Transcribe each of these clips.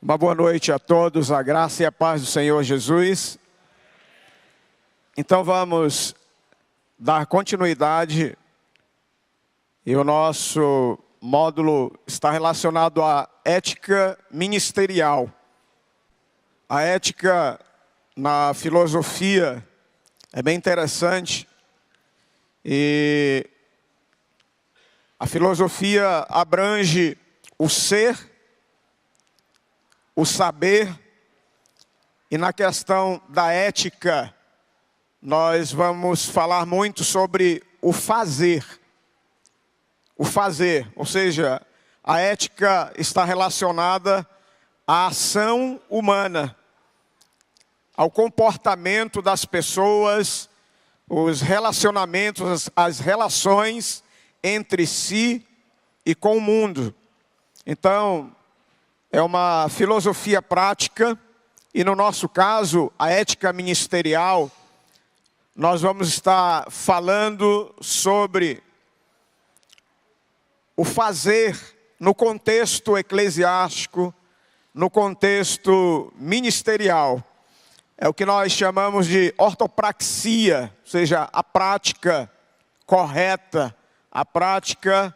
Uma boa noite a todos, a graça e a paz do Senhor Jesus. Então vamos dar continuidade e o nosso módulo está relacionado à ética ministerial. A ética na filosofia é bem interessante e a filosofia abrange o ser, o saber, e na questão da ética, nós vamos falar muito sobre o fazer. O fazer, ou seja, a ética está relacionada à ação humana, ao comportamento das pessoas, os relacionamentos, as relações entre si e com o mundo. Então, é uma filosofia prática e, no nosso caso, a ética ministerial, nós vamos estar falando sobre o fazer no contexto eclesiástico, no contexto ministerial. É o que nós chamamos de ortopraxia, ou seja, a prática correta, a prática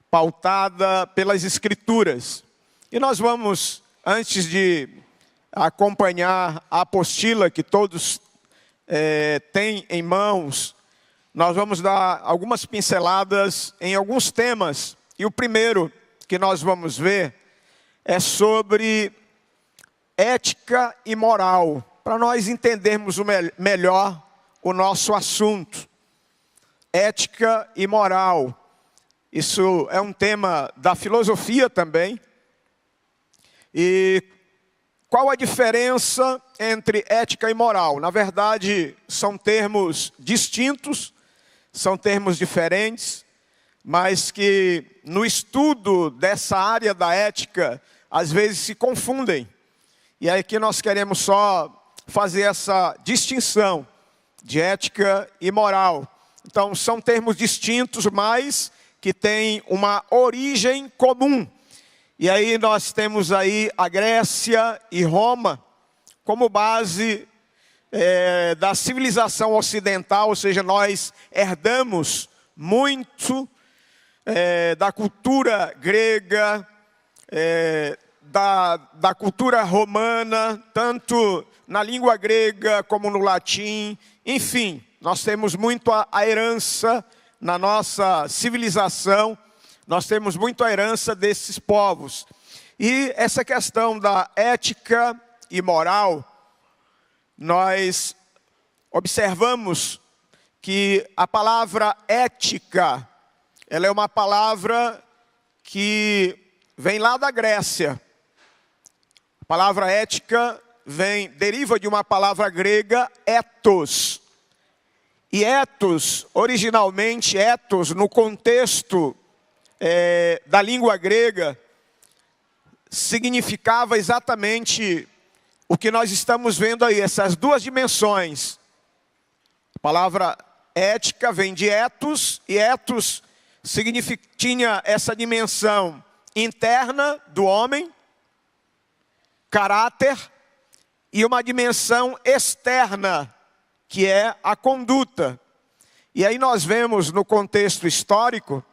pautada pelas Escrituras. E nós vamos, antes de acompanhar a apostila que todos têm em mãos, nós vamos dar algumas pinceladas em alguns temas. E o primeiro que nós vamos ver é sobre ética e moral, para nós entendermos melhor o nosso assunto. Ética e moral. Isso é um tema da filosofia também. E qual a diferença entre ética e moral? Na verdade, são termos distintos, são termos diferentes, mas que no estudo dessa área da ética, às vezes se confundem. E aí que nós queremos só fazer essa distinção de ética e moral. Então, são termos distintos, mas que têm uma origem comum. E aí nós temos aí a Grécia e Roma como base da civilização ocidental, ou seja, nós herdamos muito da cultura grega, da cultura romana, tanto na língua grega como no latim. Enfim, nós temos muito a herança na nossa civilização. Nós temos muito a herança desses povos. E essa questão da ética e moral, nós observamos que a palavra ética, ela é uma palavra que vem lá da Grécia. A palavra ética deriva de uma palavra grega, ethos. E ethos, originalmente, ethos, no contexto da língua grega, significava exatamente o que nós estamos vendo aí, essas duas dimensões. A palavra ética vem de ethos, e ethos tinha essa dimensão interna do homem, caráter, e uma dimensão externa, que é a conduta. E aí nós vemos no contexto histórico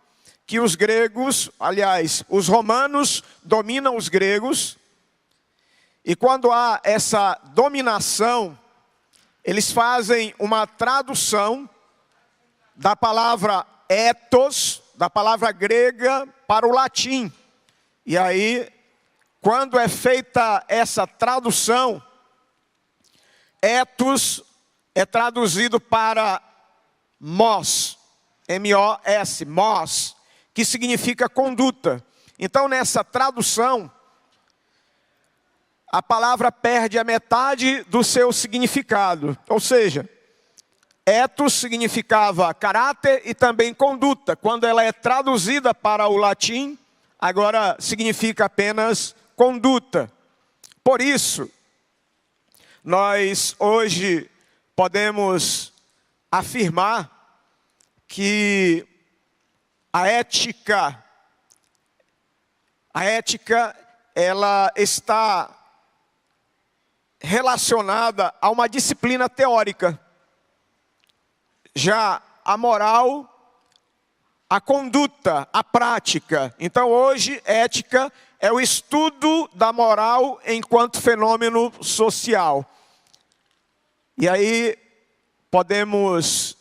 que os gregos, aliás, os romanos dominam os gregos, e quando há essa dominação, eles fazem uma tradução da palavra ethos, da palavra grega, para o latim. E aí, quando é feita essa tradução, ethos é traduzido para mos, M-O-S, mos, que significa conduta. Então, nessa tradução, a palavra perde a metade do seu significado. Ou seja, ethos significava caráter e também conduta. Quando ela é traduzida para o latim, agora significa apenas conduta. Por isso, nós hoje podemos afirmar que a ética ela está relacionada a uma disciplina teórica. Já a moral, a conduta, a prática. Então hoje, ética é o estudo da moral enquanto fenômeno social. E aí podemos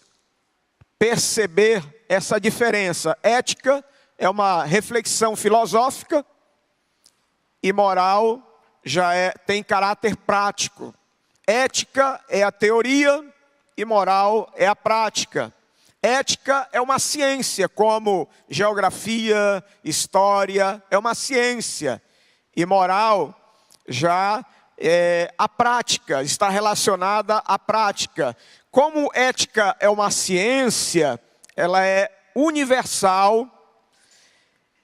perceber essa diferença. Ética é uma reflexão filosófica e moral já tem caráter prático. Ética é a teoria e moral é a prática. Ética é uma ciência, como geografia, história, é uma ciência. E moral já é a prática, está relacionada à prática. Como ética é uma ciência, ela é universal,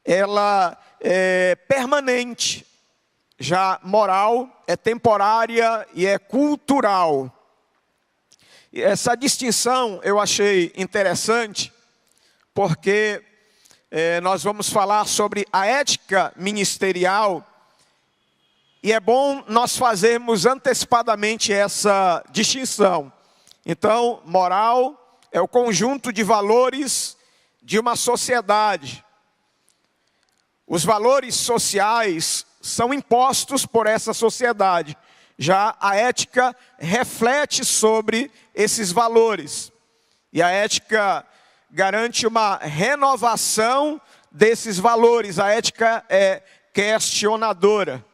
ela é permanente. Já moral é temporária e é cultural. E essa distinção eu achei interessante, porque nós vamos falar sobre a ética ministerial, e é bom nós fazermos antecipadamente essa distinção. Então, moral é o conjunto de valores de uma sociedade. Os valores sociais são impostos por essa sociedade. Já a ética reflete sobre esses valores. E a ética garante uma renovação desses valores. A ética é questionadora.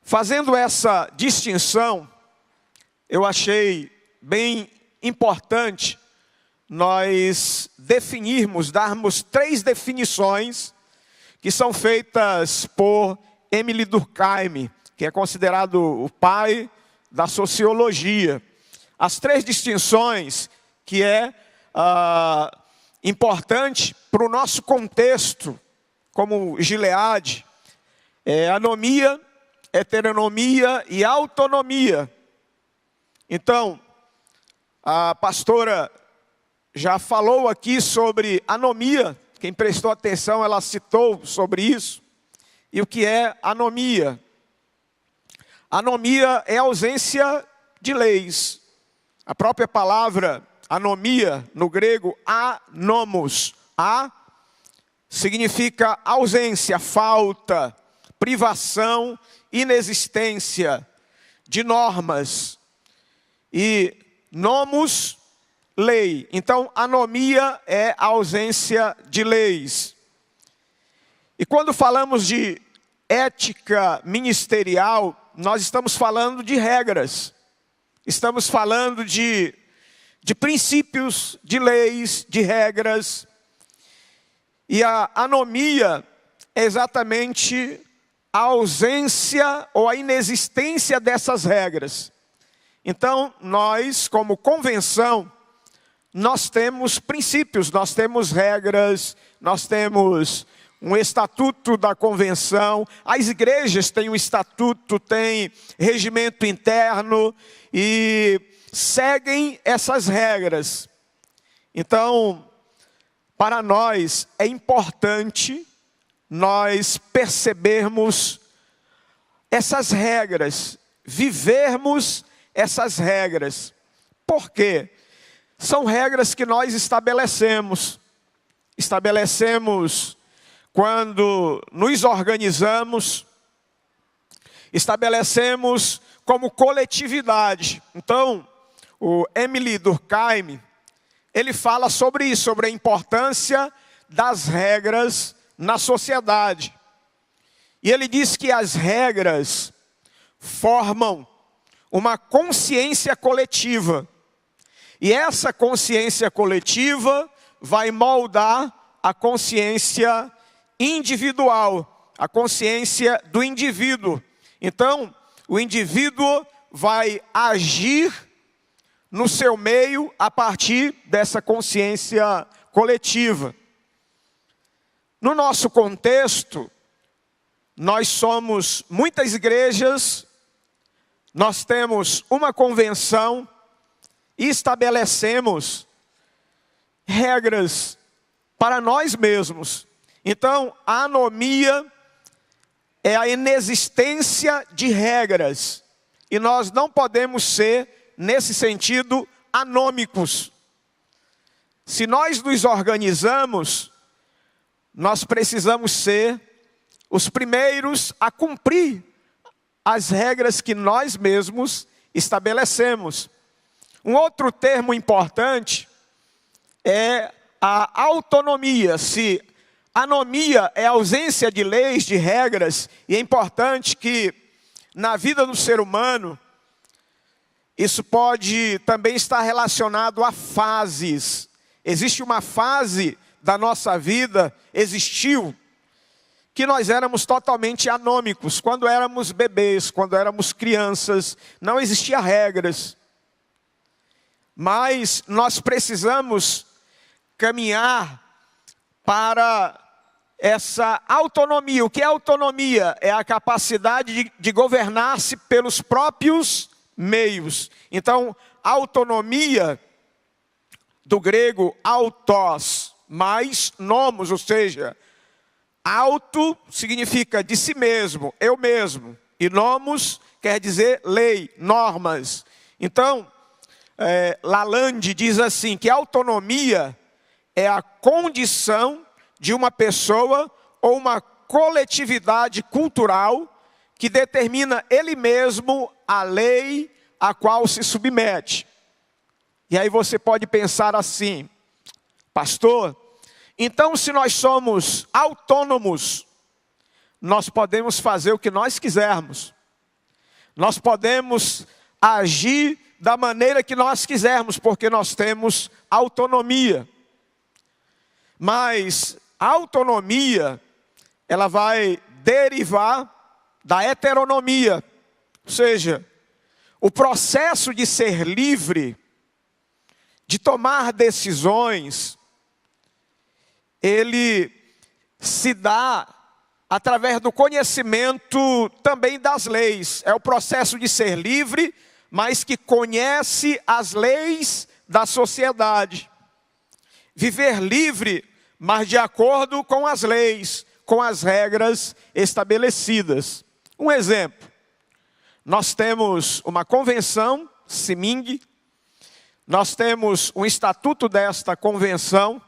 Fazendo essa distinção, eu achei bem importante nós darmos 3 definições que são feitas por Émile Durkheim, que é considerado o pai da sociologia. As 3 distinções que é importante para o nosso contexto, como Gilead, anomia, heteronomia e autonomia. Então, a pastora já falou aqui sobre anomia. Quem prestou atenção, ela citou sobre isso. E o que é anomia? Anomia é ausência de leis. A própria palavra anomia, no grego, anomos. A significa ausência, falta, privação, inexistência de normas. E nomos, lei. Então, anomia é a ausência de leis. E quando falamos de ética ministerial, nós estamos falando de regras. Estamos falando de princípios, de leis, de regras. E a anomia é exatamente a ausência ou a inexistência dessas regras. Então, nós, como convenção, nós temos princípios, nós temos regras, nós temos um estatuto da convenção. As igrejas têm um estatuto, têm regimento interno e seguem essas regras. Então, para nós é importante nós percebermos essas regras, vivermos essas regras. Por quê? São regras que nós estabelecemos. Estabelecemos quando nos organizamos, estabelecemos como coletividade. Então, o Émile Durkheim, ele fala sobre isso, sobre a importância das regras na sociedade. E ele diz que as regras formam uma consciência coletiva. E essa consciência coletiva vai moldar a consciência individual, a consciência do indivíduo. Então, o indivíduo vai agir no seu meio a partir dessa consciência coletiva. No nosso contexto, nós somos muitas igrejas, nós temos uma convenção e estabelecemos regras para nós mesmos. Então, a anomia é a inexistência de regras. E nós não podemos ser, nesse sentido, anômicos. Se nós nos organizamos, nós precisamos ser os primeiros a cumprir as regras que nós mesmos estabelecemos. Um outro termo importante é a autonomia. Se anomia é ausência de leis, de regras, e é importante que na vida do ser humano, isso pode também estar relacionado a fases. Existe uma fase da nossa vida, existiu, que nós éramos totalmente anômicos. Quando éramos bebês, quando éramos crianças, não existiam regras. Mas nós precisamos caminhar para essa autonomia. O que é autonomia? É a capacidade de governar-se pelos próprios meios. Então, autonomia, do grego autos, mais nomos, ou seja, auto significa de si mesmo, eu mesmo. E nomos quer dizer lei, normas. Então, Lalande diz assim, que autonomia é a condição de uma pessoa ou uma coletividade cultural que determina ele mesmo a lei a qual se submete. E aí você pode pensar assim, pastor, então se nós somos autônomos, nós podemos fazer o que nós quisermos. Nós podemos agir da maneira que nós quisermos, porque nós temos autonomia. Mas a autonomia, ela vai derivar da heteronomia. Ou seja, o processo de ser livre, de tomar decisões, ele se dá através do conhecimento também das leis. É o processo de ser livre, mas que conhece as leis da sociedade. Viver livre, mas de acordo com as leis, com as regras estabelecidas. Um exemplo, nós temos uma convenção, CIMING, nós temos um estatuto desta convenção,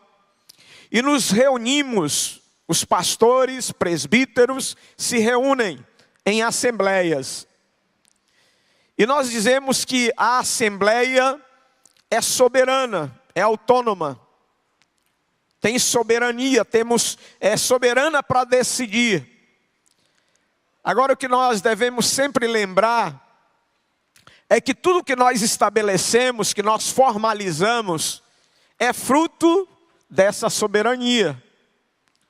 e nos reunimos, os pastores, presbíteros, se reúnem em assembleias. E nós dizemos que a assembleia é soberana, é autônoma. Tem soberania, é soberana para decidir. Agora o que nós devemos sempre lembrar é que tudo que nós estabelecemos, que nós formalizamos, é fruto dessa soberania.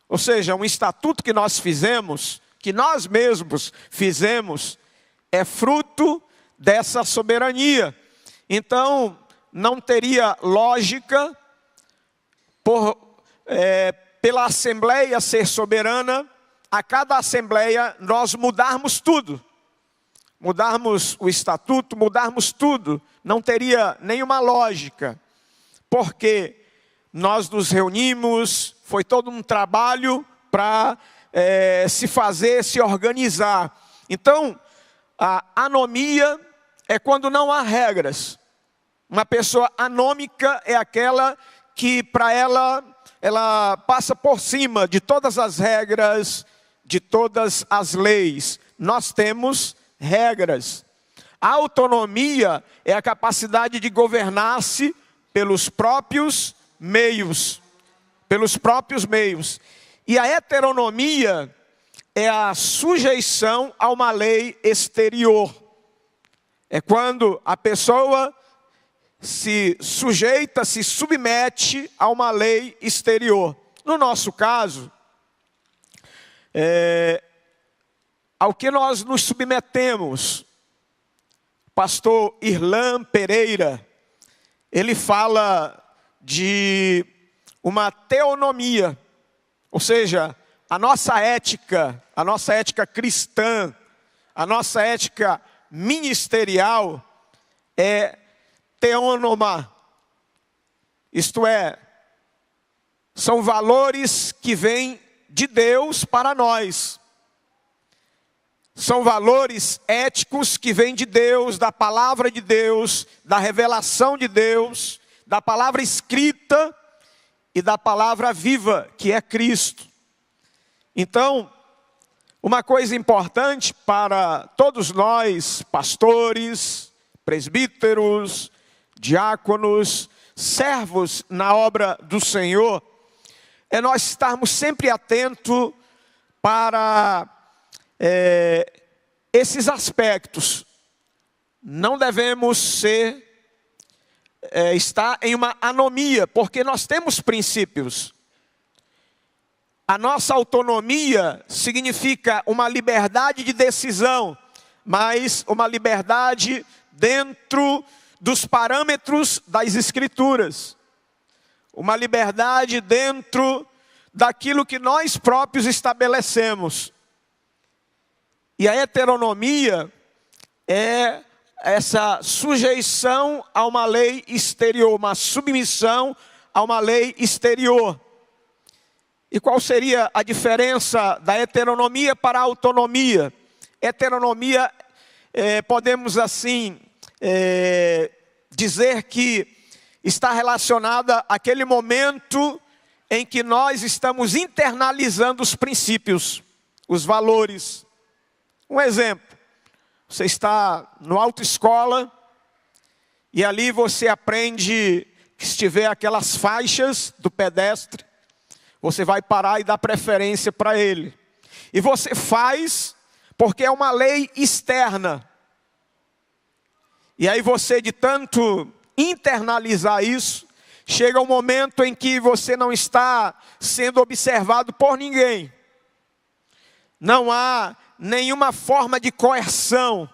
Ou seja, um estatuto que nós fizemos, que nós mesmos fizemos, é fruto dessa soberania. Então, não teria lógica pela Assembleia ser soberana, a cada Assembleia nós mudarmos tudo. Mudarmos o estatuto, mudarmos tudo. Não teria nenhuma lógica. Porque nós nos reunimos, foi todo um trabalho para se fazer, se organizar. Então, a anomia é quando não há regras. Uma pessoa anômica é aquela que para ela passa por cima de todas as regras, de todas as leis. Nós temos regras. A autonomia é a capacidade de governar-se pelos próprios meios. Pelos próprios meios. E a heteronomia é a sujeição a uma lei exterior. É quando a pessoa se sujeita, se submete a uma lei exterior. No nosso caso, ao que nós nos submetemos, pastor Irlan Pereira, ele fala de uma teonomia, ou seja, a nossa ética cristã, a nossa ética ministerial é teonoma. Isto é, são valores que vêm de Deus para nós. São valores éticos que vêm de Deus, da palavra de Deus, da revelação de Deus, da palavra escrita e da palavra viva, que é Cristo. Então, uma coisa importante para todos nós, pastores, presbíteros, diáconos, servos na obra do Senhor, é nós estarmos sempre atentos para esses aspectos. Não devemos estar em uma anomia, porque nós temos princípios. A nossa autonomia significa uma liberdade de decisão, mas uma liberdade dentro dos parâmetros das Escrituras. Uma liberdade dentro daquilo que nós próprios estabelecemos. E a heteronomia é essa sujeição a uma lei exterior, uma submissão a uma lei exterior. E qual seria a diferença da heteronomia para a autonomia? Heteronomia, podemos assim dizer que está relacionada àquele momento em que nós estamos internalizando os princípios, os valores. Um exemplo, você está no autoescola e ali você aprende que se tiver aquelas faixas do pedestre, você vai parar e dar preferência para ele. E você faz porque é uma lei externa. E aí você, de tanto internalizar isso, chega um momento em que você não está sendo observado por ninguém. Não há nenhuma forma de coerção.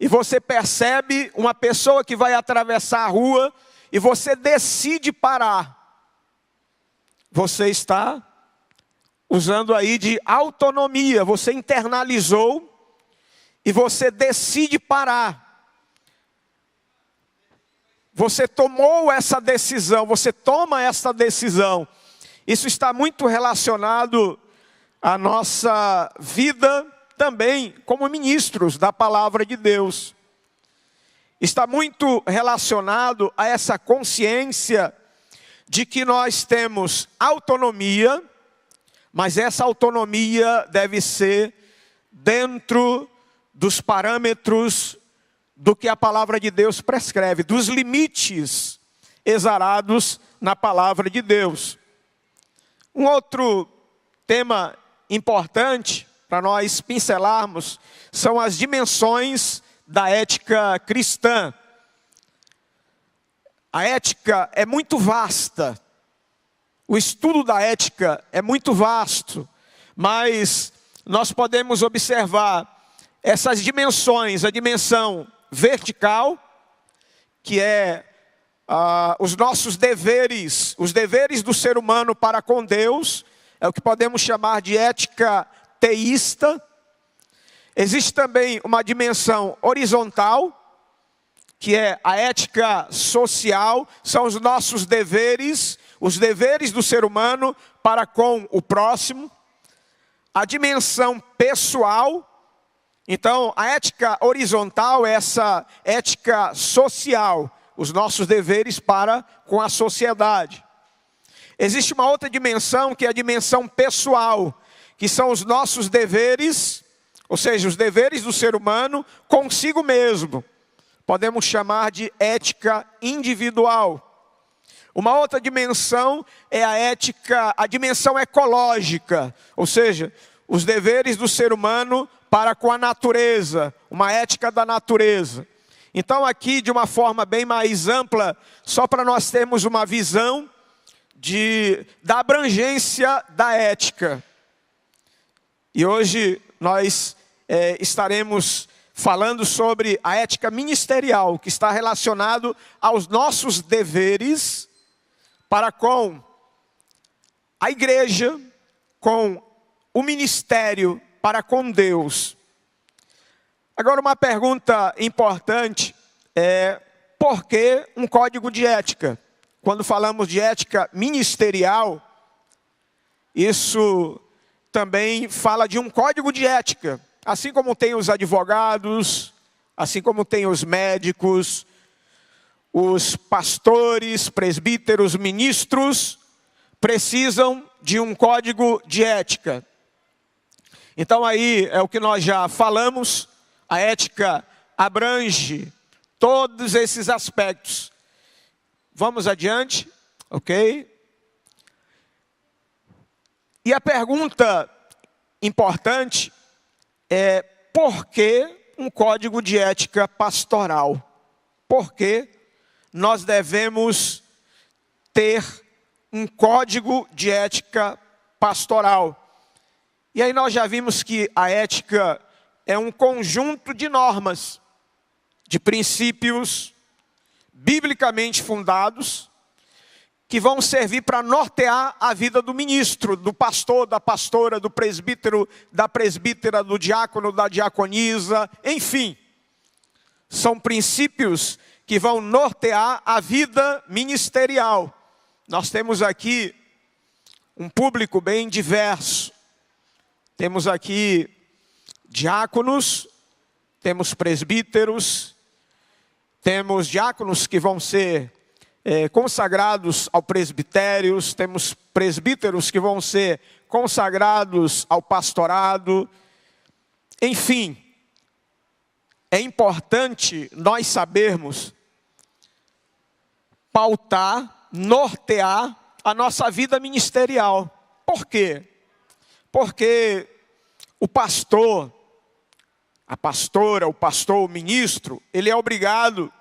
E você percebe uma pessoa que vai atravessar a rua e você decide parar. Você está usando aí de autonomia, você internalizou e você decide parar. Você tomou essa decisão, você toma essa decisão. Isso está muito relacionado à nossa vida também como ministros da palavra de Deus. Está muito relacionado a essa consciência de que nós temos autonomia, mas essa autonomia deve ser dentro dos parâmetros do que a palavra de Deus prescreve, dos limites exarados na palavra de Deus. Um outro tema importante para nós pincelarmos são as dimensões da ética cristã. A ética é muito vasta, o estudo da ética é muito vasto, mas nós podemos observar essas dimensões, a dimensão vertical, que é os nossos deveres, os deveres do ser humano para com Deus, é o que podemos chamar de ética teísta. Existe também uma dimensão horizontal, que é a ética social, são os nossos deveres, os deveres do ser humano para com o próximo. A dimensão pessoal, então a ética horizontal é essa ética social, os nossos deveres para com a sociedade. Existe uma outra dimensão que é a dimensão pessoal, que são os nossos deveres, ou seja, os deveres do ser humano consigo mesmo. Podemos chamar de ética individual. Uma outra dimensão é a dimensão ecológica, ou seja, os deveres do ser humano para com a natureza, uma ética da natureza. Então aqui, de uma forma bem mais ampla, só para nós termos uma visão da abrangência da ética. E hoje nós estaremos falando sobre a ética ministerial, que está relacionado aos nossos deveres para com a igreja, com o ministério, para com Deus. Agora, uma pergunta importante é: por que um código de ética? Quando falamos de ética ministerial, isso também fala de um código de ética. Assim como tem os advogados, assim como tem os médicos, os pastores, presbíteros, ministros, precisam de um código de ética. Então aí é o que nós já falamos, a ética abrange todos esses aspectos. Vamos adiante, ok? E a pergunta importante é: por que um código de ética pastoral? Por que nós devemos ter um código de ética pastoral? E aí nós já vimos que a ética é um conjunto de normas, de princípios biblicamente fundados, que vão servir para nortear a vida do ministro, do pastor, da pastora, do presbítero, da presbítera, do diácono, da diaconisa, enfim. São princípios que vão nortear a vida ministerial. Nós temos aqui um público bem diverso. Temos aqui diáconos, temos presbíteros, temos diáconos que vão ser consagrados ao presbitério, temos presbíteros que vão ser consagrados ao pastorado. Enfim, é importante nós sabermos pautar, nortear a nossa vida ministerial. Por quê? Porque o pastor, a pastora, o pastor, o ministro, ele é obrigado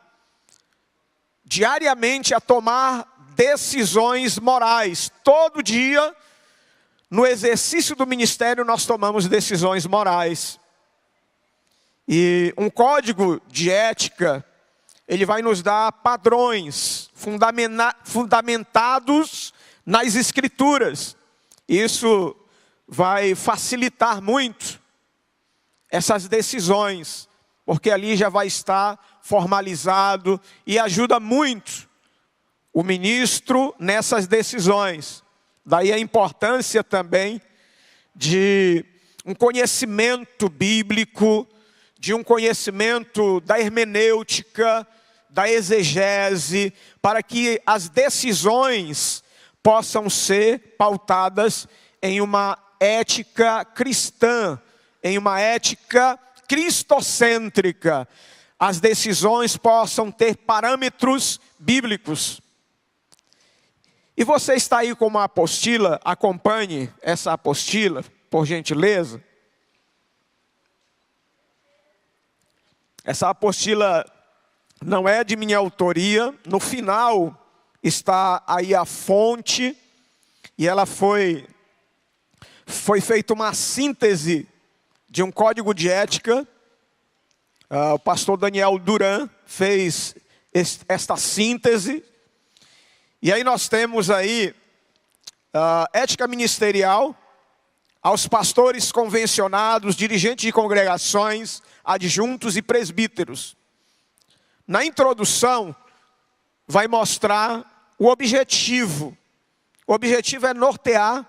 diariamente a tomar decisões morais. Todo dia, no exercício do ministério, nós tomamos decisões morais. E um código de ética, ele vai nos dar padrões fundamentados nas Escrituras. Isso vai facilitar muito essas decisões, porque ali já vai estar formalizado e ajuda muito o ministro nessas decisões. Daí a importância também de um conhecimento bíblico, de um conhecimento da hermenêutica, da exegese, para que as decisões possam ser pautadas em uma ética cristã, em uma ética cristocêntrica. As decisões possam ter parâmetros bíblicos. E você está aí com uma apostila, acompanhe essa apostila, por gentileza. Essa apostila não é de minha autoria, no final está aí a fonte, e ela foi feita uma síntese de um código de ética. O pastor Daniel Duran fez esta síntese. E aí nós temos aí ética ministerial aos pastores convencionados, dirigentes de congregações, adjuntos e presbíteros. Na introdução, vai mostrar o objetivo. O objetivo é nortear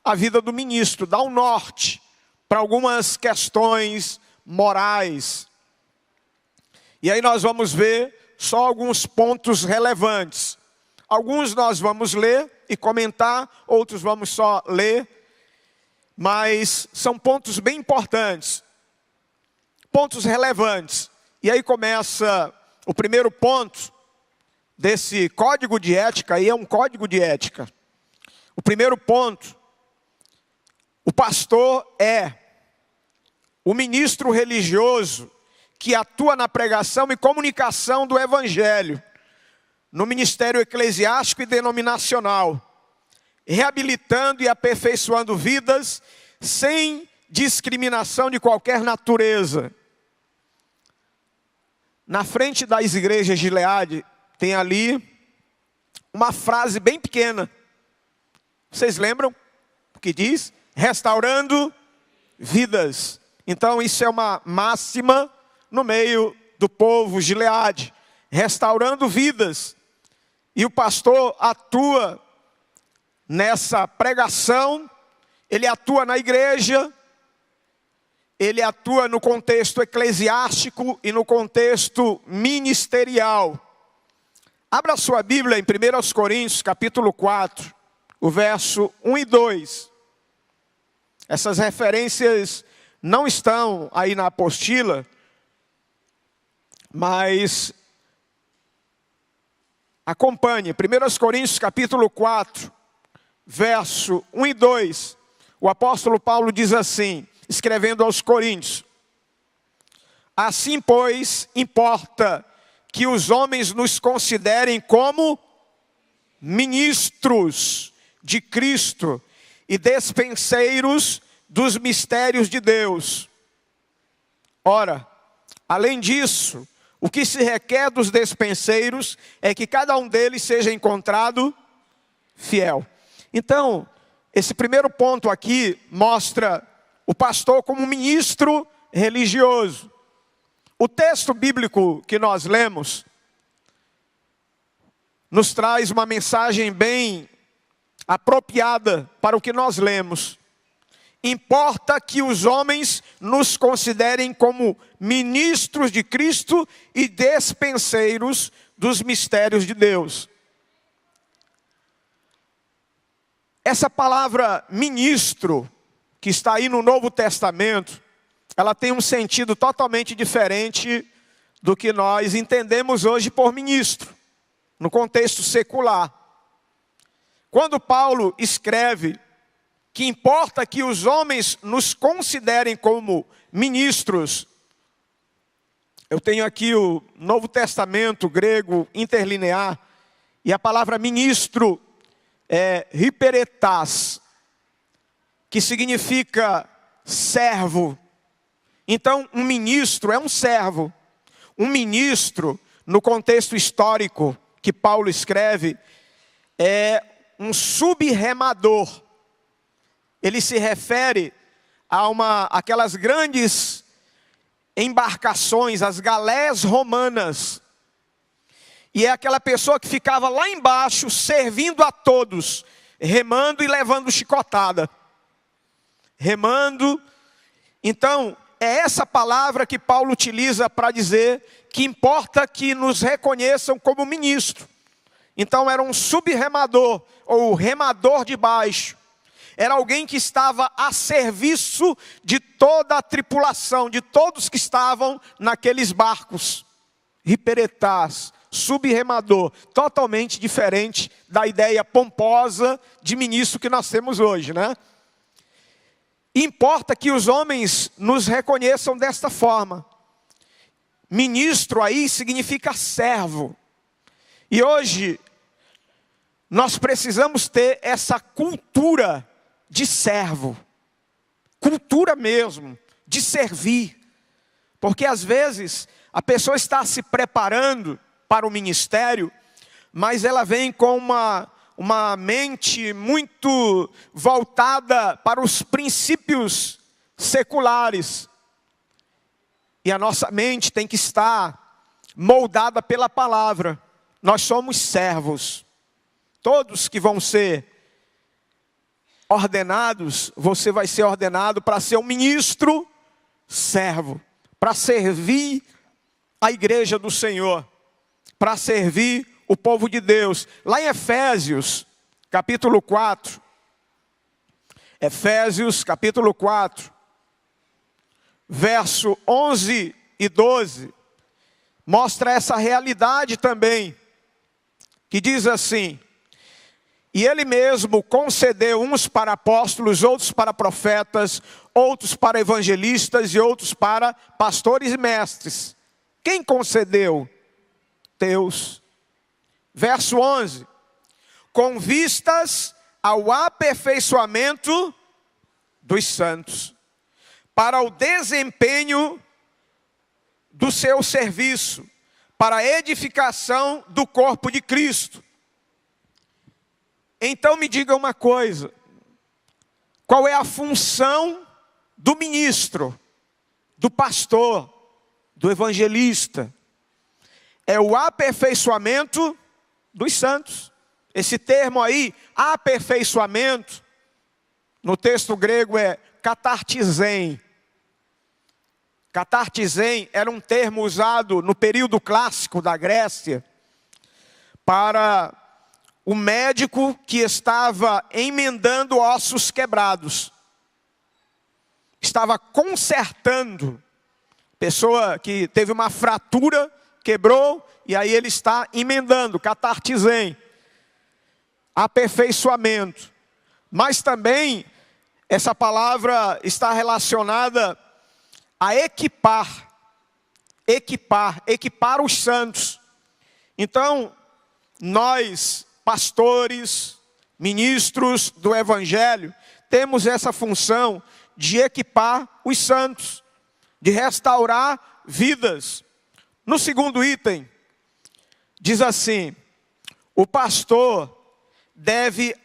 a vida do ministro, dar um norte para algumas questões morais. E aí nós vamos ver só alguns pontos relevantes. Alguns nós vamos ler e comentar, outros vamos só ler. Mas são pontos bem importantes. Pontos relevantes. E aí começa o primeiro ponto desse código de ética. Aí é um código de ética. O primeiro ponto. O pastor é o ministro religioso que atua na pregação e comunicação do evangelho, no ministério eclesiástico e denominacional, reabilitando e aperfeiçoando vidas sem discriminação de qualquer natureza. Na frente das igrejas de Gileade, tem ali uma frase bem pequena. Vocês lembram o que diz? Restaurando vidas. Então isso é uma máxima no meio do povo Gileade. Restaurando vidas. E o pastor atua nessa pregação ele atua na igreja, ele atua no contexto eclesiástico e no contexto ministerial. Abra sua Bíblia em 1 Coríntios, capítulo 4, o verso 1 e 2. Essas referências não estão aí na apostila, mas acompanhe. 1 Coríntios, capítulo 4, verso 1 e 2. O apóstolo Paulo diz assim, escrevendo aos Coríntios: assim, pois, importa que os homens nos considerem como ministros de Cristo e despenseiros dos mistérios de Deus. Ora, além disso, o que se requer dos despenseiros é que cada um deles seja encontrado fiel. Então, esse primeiro ponto aqui mostra o pastor como ministro religioso. O texto bíblico que nós lemos nos traz uma mensagem bem apropriada para o que nós lemos. Importa que os homens nos considerem como ministros de Cristo e despenseiros dos mistérios de Deus. Essa palavra ministro, que está aí no Novo Testamento, ela tem um sentido totalmente diferente do que nós entendemos hoje por ministro, no contexto secular. Quando Paulo escreve que importa que os homens nos considerem como ministros, eu tenho aqui o Novo Testamento grego interlinear, e a palavra ministro é hyperetas, que significa servo. Então, um ministro é um servo. Um ministro, no contexto histórico que Paulo escreve, é um subremador. Ele se refere a aquelas grandes embarcações, as galés romanas. E é aquela pessoa que ficava lá embaixo, servindo a todos, remando e levando chicotada. Remando. Então, é essa palavra que Paulo utiliza para dizer que importa que nos reconheçam como ministro. Então era um subremador, ou remador de baixo. Era alguém que estava a serviço de toda a tripulação, de todos que estavam naqueles barcos. Hiperetás, subremador, totalmente diferente da ideia pomposa de ministro que nós temos hoje, né? Importa que os homens nos reconheçam desta forma. Ministro aí significa servo. E hoje, nós precisamos ter essa cultura de servo. Cultura mesmo, de servir. Porque às vezes, a pessoa está se preparando para o ministério, mas ela vem com uma mente muito voltada para os princípios seculares. E a nossa mente tem que estar moldada pela palavra. Nós somos servos. Todos que vão ser ordenados, você vai ser ordenado para ser um ministro servo, para servir a igreja do Senhor, para servir o povo de Deus. Lá em Efésios, capítulo 4. Efésios, capítulo 4. Verso 11 e 12. Mostra essa realidade também. Que diz assim: e ele mesmo concedeu uns para apóstolos, outros para profetas, outros para evangelistas e outros para pastores e mestres. Quem concedeu? Deus. Verso 11. Com vistas ao aperfeiçoamento dos santos, para o desempenho do seu serviço, para a edificação do corpo de Cristo. Então me diga uma coisa: qual é a função do ministro, do pastor, do evangelista? É o aperfeiçoamento dos santos. Esse termo aí, aperfeiçoamento, no texto grego é catartizen. Catartizen era um termo usado no período clássico da Grécia para o médico que estava emendando ossos quebrados. Estava consertando. Pessoa que teve uma fratura, quebrou, e aí ele está emendando, catartizen. Aperfeiçoamento. Mas também essa palavra está relacionada a equipar. Equipar os santos. Então, nós, pastores, ministros do Evangelho, temos essa função de equipar os santos, de restaurar vidas. No segundo item, diz assim: o pastor deve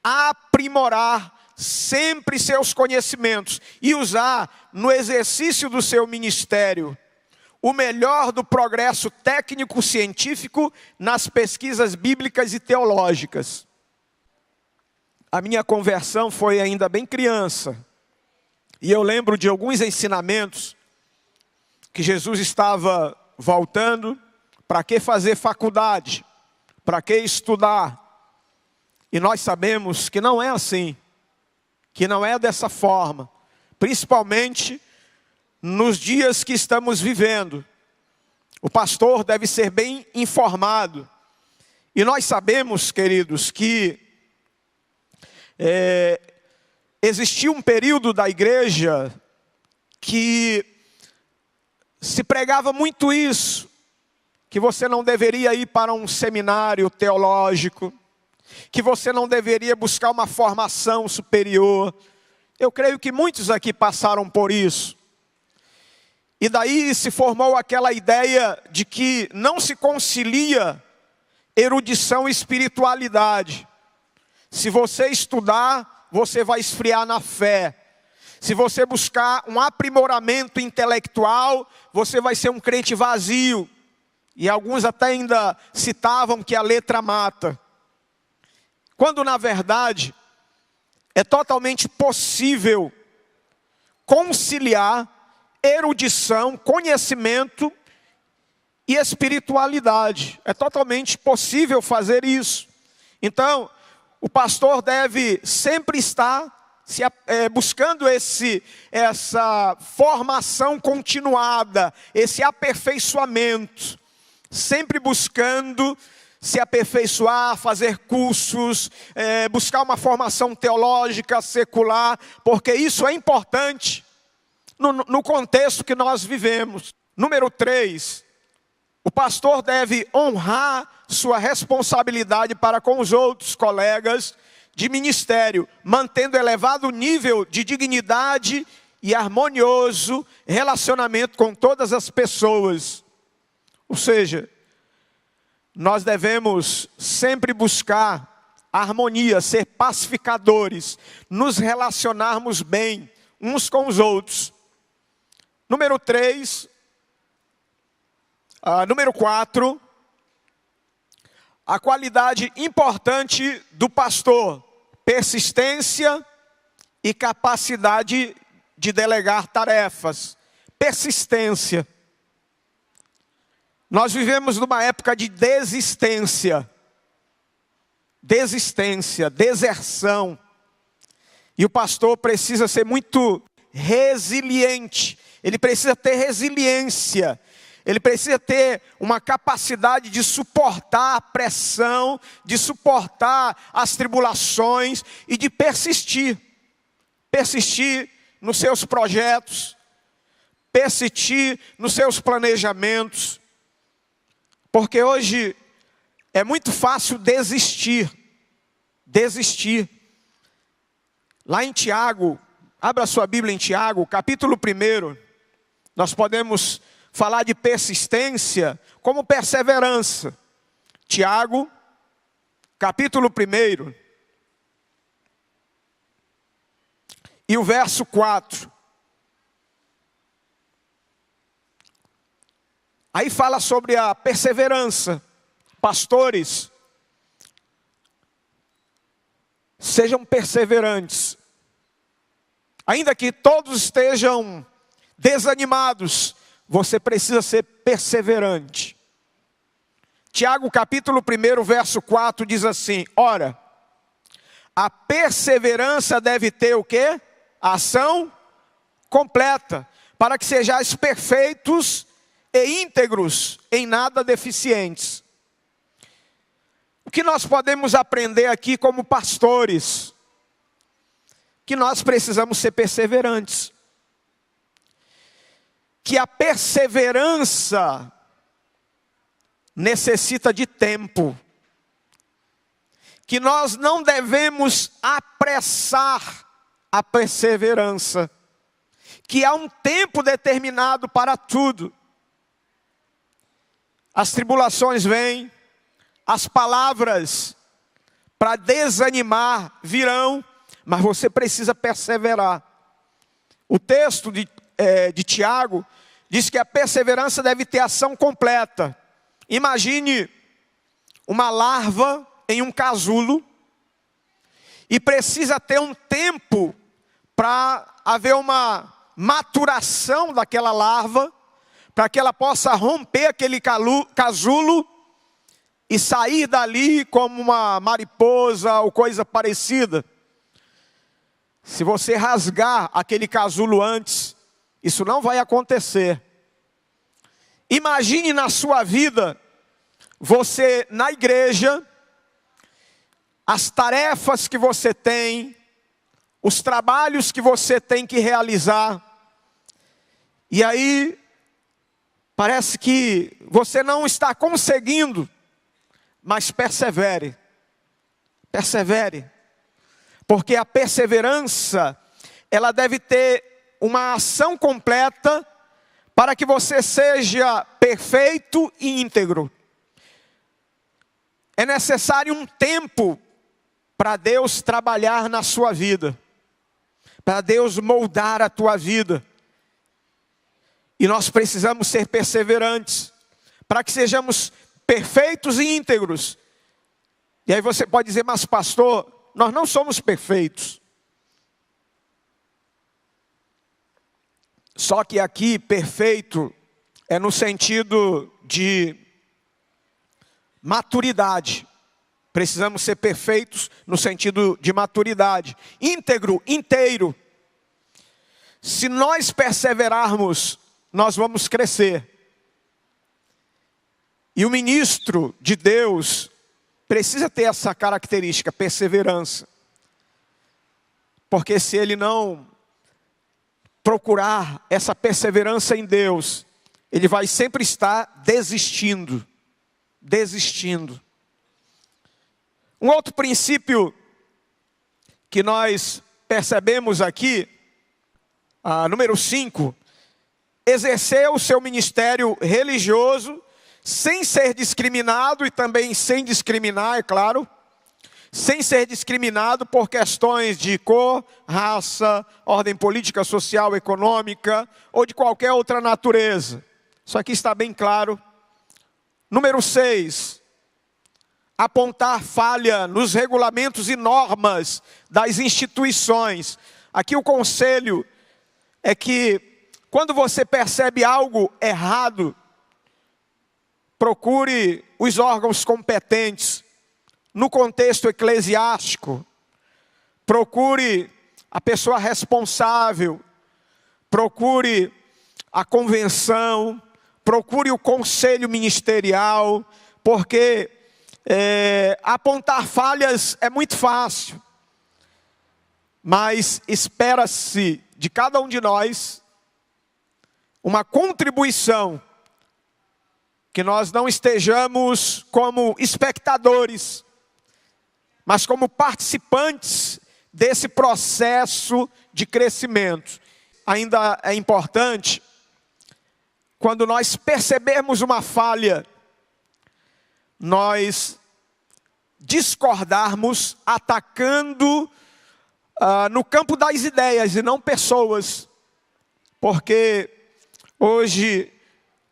aprimorar sempre seus conhecimentos e usar no exercício do seu ministério o melhor do progresso técnico-científico nas pesquisas bíblicas e teológicas. A minha conversão foi ainda bem criança, e eu lembro de alguns ensinamentos que Jesus estava voltando. Para que fazer faculdade? Para que estudar? E nós sabemos que não é assim, que não é dessa forma, principalmente nos dias que estamos vivendo. O pastor deve ser bem informado. E nós sabemos, queridos, que existiu um período da igreja que se pregava muito isso, que você não deveria ir para um seminário teológico, que você não deveria buscar uma formação superior. Eu creio que muitos aqui passaram por isso. E daí se formou aquela ideia de que não se concilia erudição e espiritualidade. Se você estudar, você vai esfriar na fé. Se você buscar um aprimoramento intelectual, você vai ser um crente vazio. E alguns até ainda citavam que a letra mata. Quando na verdade é totalmente possível conciliar erudição, conhecimento e espiritualidade. É totalmente possível fazer isso. Então, o pastor deve sempre estar buscando essa formação continuada, esse aperfeiçoamento, sempre buscando se aperfeiçoar, fazer cursos, buscar uma formação teológica, secular, porque isso é importante no contexto que nós vivemos. Número 3, o pastor deve honrar sua responsabilidade para com os outros colegas de ministério, mantendo elevado nível de dignidade e harmonioso relacionamento com todas as pessoas. Ou seja, nós devemos sempre buscar harmonia, ser pacificadores, nos relacionarmos bem uns com os outros. Número 4, a qualidade importante do pastor: persistência e capacidade de delegar tarefas. Persistência. Nós vivemos numa época de deserção. E o pastor precisa ser muito resiliente. Ele precisa ter resiliência. Ele precisa ter uma capacidade de suportar a pressão, de suportar as tribulações e de persistir. Persistir nos seus projetos, persistir nos seus planejamentos. Porque hoje é muito fácil desistir. Lá em Tiago, abra sua Bíblia em Tiago, capítulo 1, nós podemos falar de persistência como perseverança. Tiago, capítulo 1, e o verso 4. Aí fala sobre a perseverança. Pastores, sejam perseverantes. Ainda que todos estejam desanimados, você precisa ser perseverante. Tiago capítulo 1, verso 4 diz assim: ora, a perseverança deve ter o quê? A ação completa, para que sejais perfeitos e íntegros, em nada deficientes. O que nós podemos aprender aqui como pastores? Que nós precisamos ser perseverantes. Que a perseverança necessita de tempo. Que nós não devemos apressar a perseverança. Que há um tempo determinado para tudo. As tribulações vêm, as palavras para desanimar virão, mas você precisa perseverar. O texto de Tiago diz que a perseverança deve ter ação completa. Imagine uma larva em um casulo e precisa ter um tempo para haver uma maturação daquela larva, para que ela possa romper aquele casulo e sair dali como uma mariposa ou coisa parecida. Se você rasgar aquele casulo antes, isso não vai acontecer. Imagine na sua vida, você na igreja, as tarefas que você tem, os trabalhos que você tem que realizar, e aí parece que você não está conseguindo, mas persevere. Persevere. Porque a perseverança, ela deve ter uma ação completa para que você seja perfeito e íntegro. É necessário um tempo para Deus trabalhar na sua vida, para Deus moldar a tua vida. E nós precisamos ser perseverantes, para que sejamos perfeitos e íntegros. E aí você pode dizer, mas pastor, nós não somos perfeitos. Só que aqui, perfeito, é no sentido de maturidade. Precisamos ser perfeitos no sentido de maturidade. Íntegro, inteiro. Se nós perseverarmos, nós vamos crescer. E o ministro de Deus precisa ter essa característica, perseverança. Porque se ele não procurar essa perseverança em Deus, ele vai sempre estar desistindo. Um outro princípio que nós percebemos aqui, número 5, exercer o seu ministério religioso sem ser discriminado e também sem discriminar, é claro, sem ser discriminado por questões de cor, raça, ordem política, social, econômica ou de qualquer outra natureza. Isso aqui está bem claro. Número 6, apontar falha nos regulamentos e normas das instituições. Aqui o conselho é que quando você percebe algo errado, procure os órgãos competentes. No contexto eclesiástico, procure a pessoa responsável, procure a convenção, procure o conselho ministerial, porque apontar falhas é muito fácil, mas espera-se de cada um de nós uma contribuição, que nós não estejamos como espectadores, mas como participantes desse processo de crescimento. Ainda é importante, quando nós percebermos uma falha, nós discordarmos atacando no campo das ideias e não pessoas. Porque hoje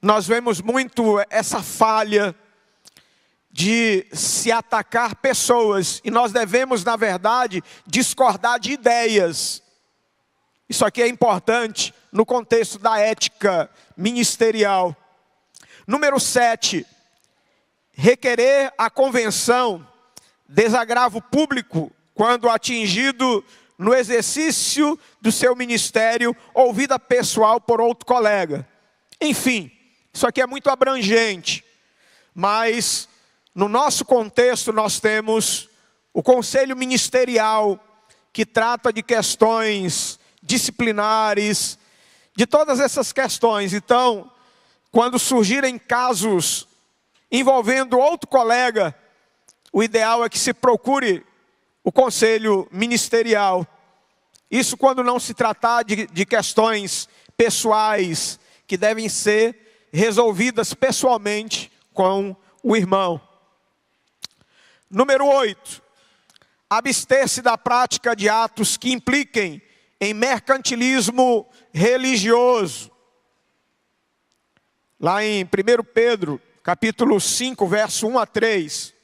nós vemos muito essa falha de se atacar pessoas. E nós devemos, na verdade, discordar de ideias. Isso aqui é importante no contexto da ética ministerial. Número 7, requerer a convenção, desagravo público, quando atingido no exercício do seu ministério ou vida pessoal por outro colega. Enfim, isso aqui é muito abrangente, mas no nosso contexto nós temos o conselho ministerial, que trata de questões disciplinares, de todas essas questões. Então, quando surgirem casos envolvendo outro colega, o ideal é que se procure o conselho ministerial. Isso quando não se tratar de questões pessoais, que devem ser resolvidas pessoalmente com o irmão. Número 8, abster-se da prática de atos que impliquem em mercantilismo religioso. Lá em 1 Pedro, capítulo 5, verso 1 a 3.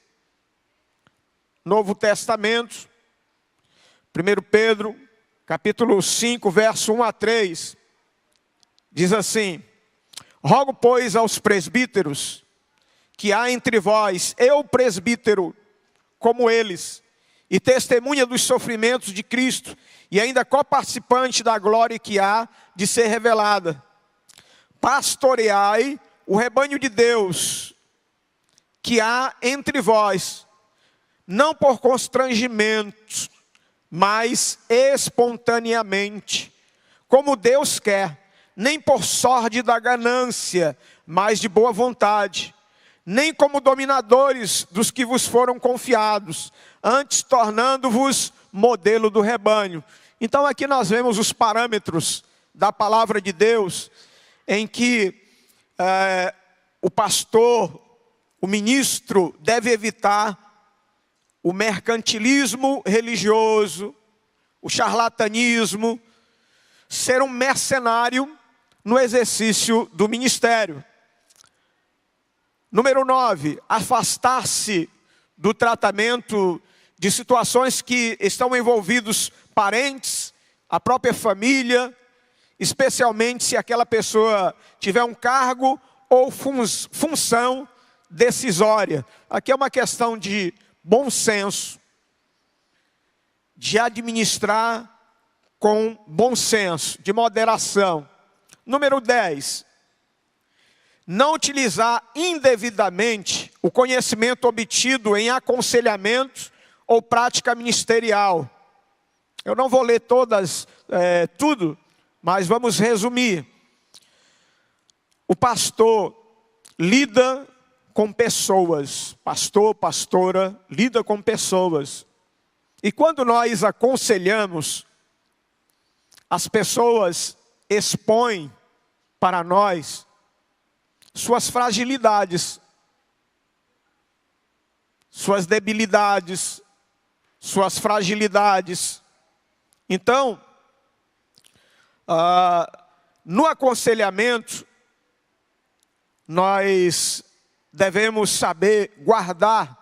Novo Testamento, 1 Pedro, capítulo 5, verso 1 a 3. Diz assim: rogo, pois, aos presbíteros que há entre vós, eu presbítero, como eles, e testemunha dos sofrimentos de Cristo, e ainda coparticipante da glória que há de ser revelada. Pastoreai o rebanho de Deus que há entre vós, não por constrangimento, mas espontaneamente, como Deus quer, nem por sorte da ganância, mas de boa vontade, nem como dominadores dos que vos foram confiados, antes tornando-vos modelo do rebanho. Então aqui nós vemos os parâmetros da palavra de Deus, em que o pastor, o ministro, deve evitar o mercantilismo religioso, o charlatanismo, ser um mercenário no exercício do ministério. Número 9, afastar-se do tratamento de situações que estão envolvidos parentes, a própria família, especialmente se aquela pessoa tiver um cargo ou função decisória. Aqui é uma questão de bom senso, de administrar com bom senso, de moderação. Número 10, não utilizar indevidamente o conhecimento obtido em aconselhamento ou prática ministerial. Eu não vou ler tudo, mas vamos resumir. O pastor lida com pessoas. Pastor, pastora, lida com pessoas. E quando nós aconselhamos, as pessoas expõem para nós suas fragilidades, suas debilidades, suas fragilidades. Então, no aconselhamento, nós devemos saber guardar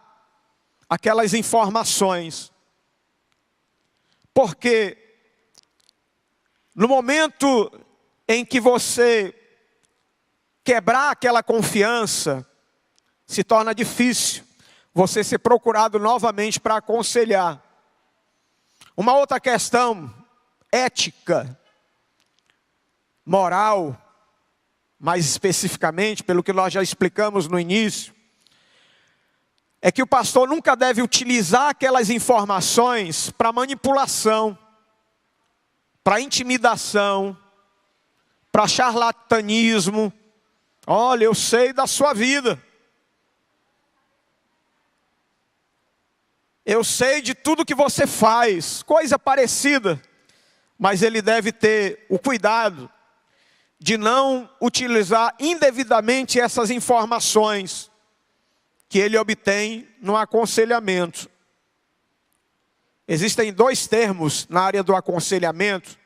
aquelas informações. Porque no momento em que você quebrar aquela confiança, se torna difícil você ser procurado novamente para aconselhar. Uma outra questão ética, moral, mais especificamente, pelo que nós já explicamos no início, é que o pastor nunca deve utilizar aquelas informações para manipulação, para intimidação, para charlatanismo. Olha, eu sei da sua vida. Eu sei de tudo que você faz, coisa parecida. Mas ele deve ter o cuidado de não utilizar indevidamente essas informações que ele obtém no aconselhamento. Existem dois termos na área do aconselhamento,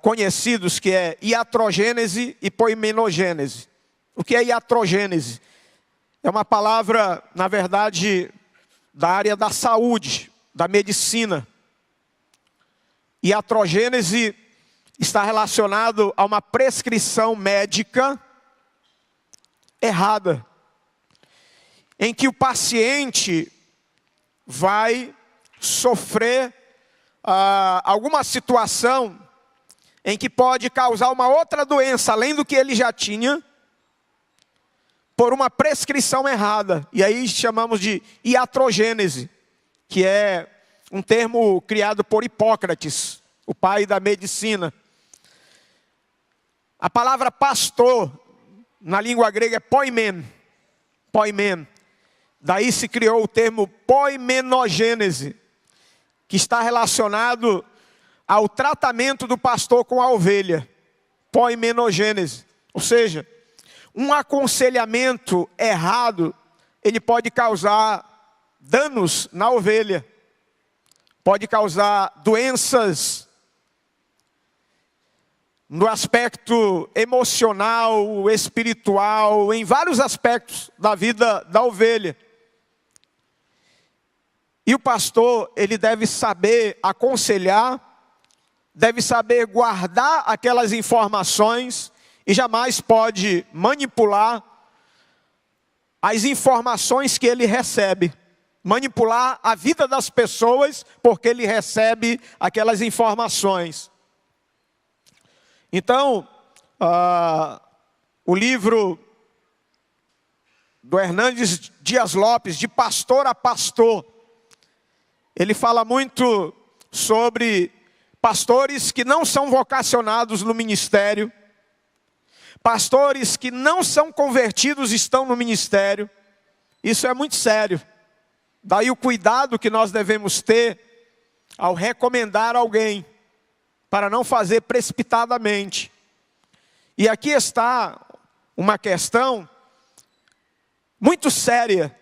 conhecidos, que é iatrogênese e poimenogênese. O que é iatrogênese? É uma palavra, na verdade, da área da saúde, da medicina. Iatrogênese está relacionado a uma prescrição médica errada, em que o paciente vai sofrer alguma situação em que pode causar uma outra doença, além do que ele já tinha, por uma prescrição errada. E aí chamamos de iatrogênese, que é um termo criado por Hipócrates, o pai da medicina. A palavra pastor, na língua grega, é poimen. Poimen. Daí se criou o termo poimenogênese, que está relacionado ao tratamento do pastor com a ovelha. Poimenogênese. Ou seja, um aconselhamento errado, ele pode causar danos na ovelha. Pode causar doenças no aspecto emocional, espiritual, em vários aspectos da vida da ovelha. E o pastor, ele deve saber aconselhar, deve saber guardar aquelas informações e jamais pode manipular as informações que ele recebe. Manipular a vida das pessoas porque ele recebe aquelas informações. Então, o livro do Hernandes Dias Lopes, De Pastor a Pastor, ele fala muito sobre pastores que não são vocacionados no ministério, pastores que não são convertidos estão no ministério. Isso é muito sério. Daí o cuidado que nós devemos ter ao recomendar alguém, para não fazer precipitadamente. E aqui está uma questão muito séria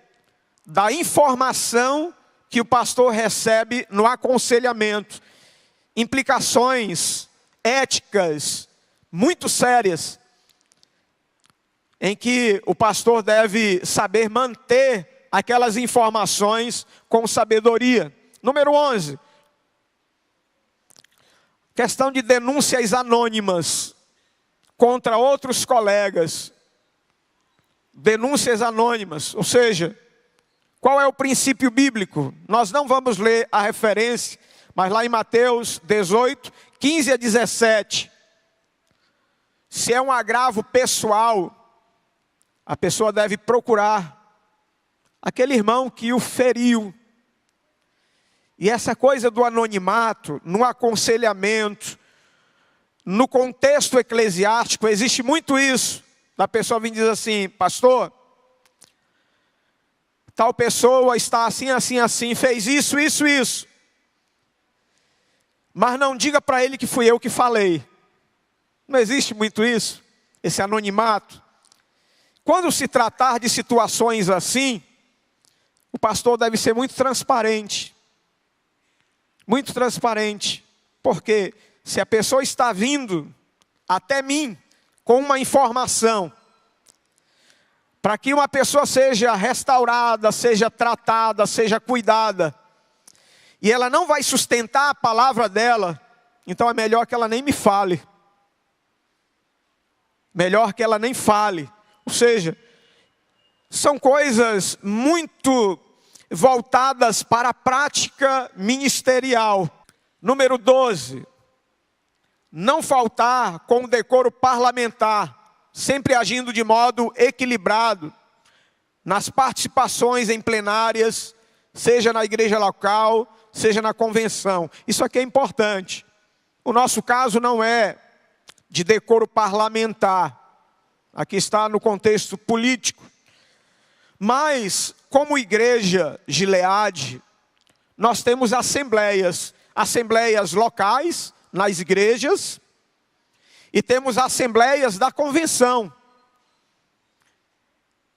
da informação que o pastor recebe no aconselhamento. Implicações éticas muito sérias, em que o pastor deve saber manter aquelas informações com sabedoria. Número 11. Questão de denúncias anônimas contra outros colegas. Denúncias anônimas, ou seja, qual é o princípio bíblico? Nós não vamos ler a referência, mas lá em Mateus 18, 15 a 17. Se é um agravo pessoal, a pessoa deve procurar aquele irmão que o feriu. E essa coisa do anonimato, no aconselhamento, no contexto eclesiástico, existe muito isso. Da pessoa vir dizer assim: pastor, tal pessoa está assim, assim, assim, fez isso, isso, isso. Mas não diga para ele que fui eu que falei. Não existe muito isso, esse anonimato. Quando se tratar de situações assim, o pastor deve ser muito transparente. Muito transparente, porque se a pessoa está vindo até mim com uma informação, para que uma pessoa seja restaurada, seja tratada, seja cuidada, e ela não vai sustentar a palavra dela, então é melhor que ela nem me fale. Melhor que ela nem fale. Ou seja, são coisas muito voltadas para a prática ministerial. Número 12. Não faltar com o decoro parlamentar, sempre agindo de modo equilibrado, nas participações em plenárias, seja na igreja local, seja na convenção. Isso aqui é importante. O nosso caso não é de decoro parlamentar. Aqui está no contexto político. Mas, como igreja Gileade, nós temos assembleias locais nas igrejas e temos assembleias da convenção.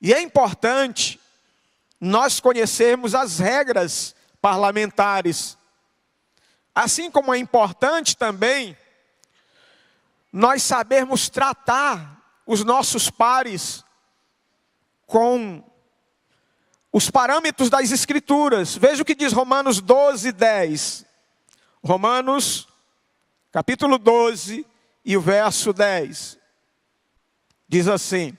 E é importante nós conhecermos as regras parlamentares. Assim como é importante também nós sabermos tratar os nossos pares com os parâmetros das Escrituras. Veja o que diz Romanos 12, 10. Romanos capítulo 12 e o verso 10. Diz assim: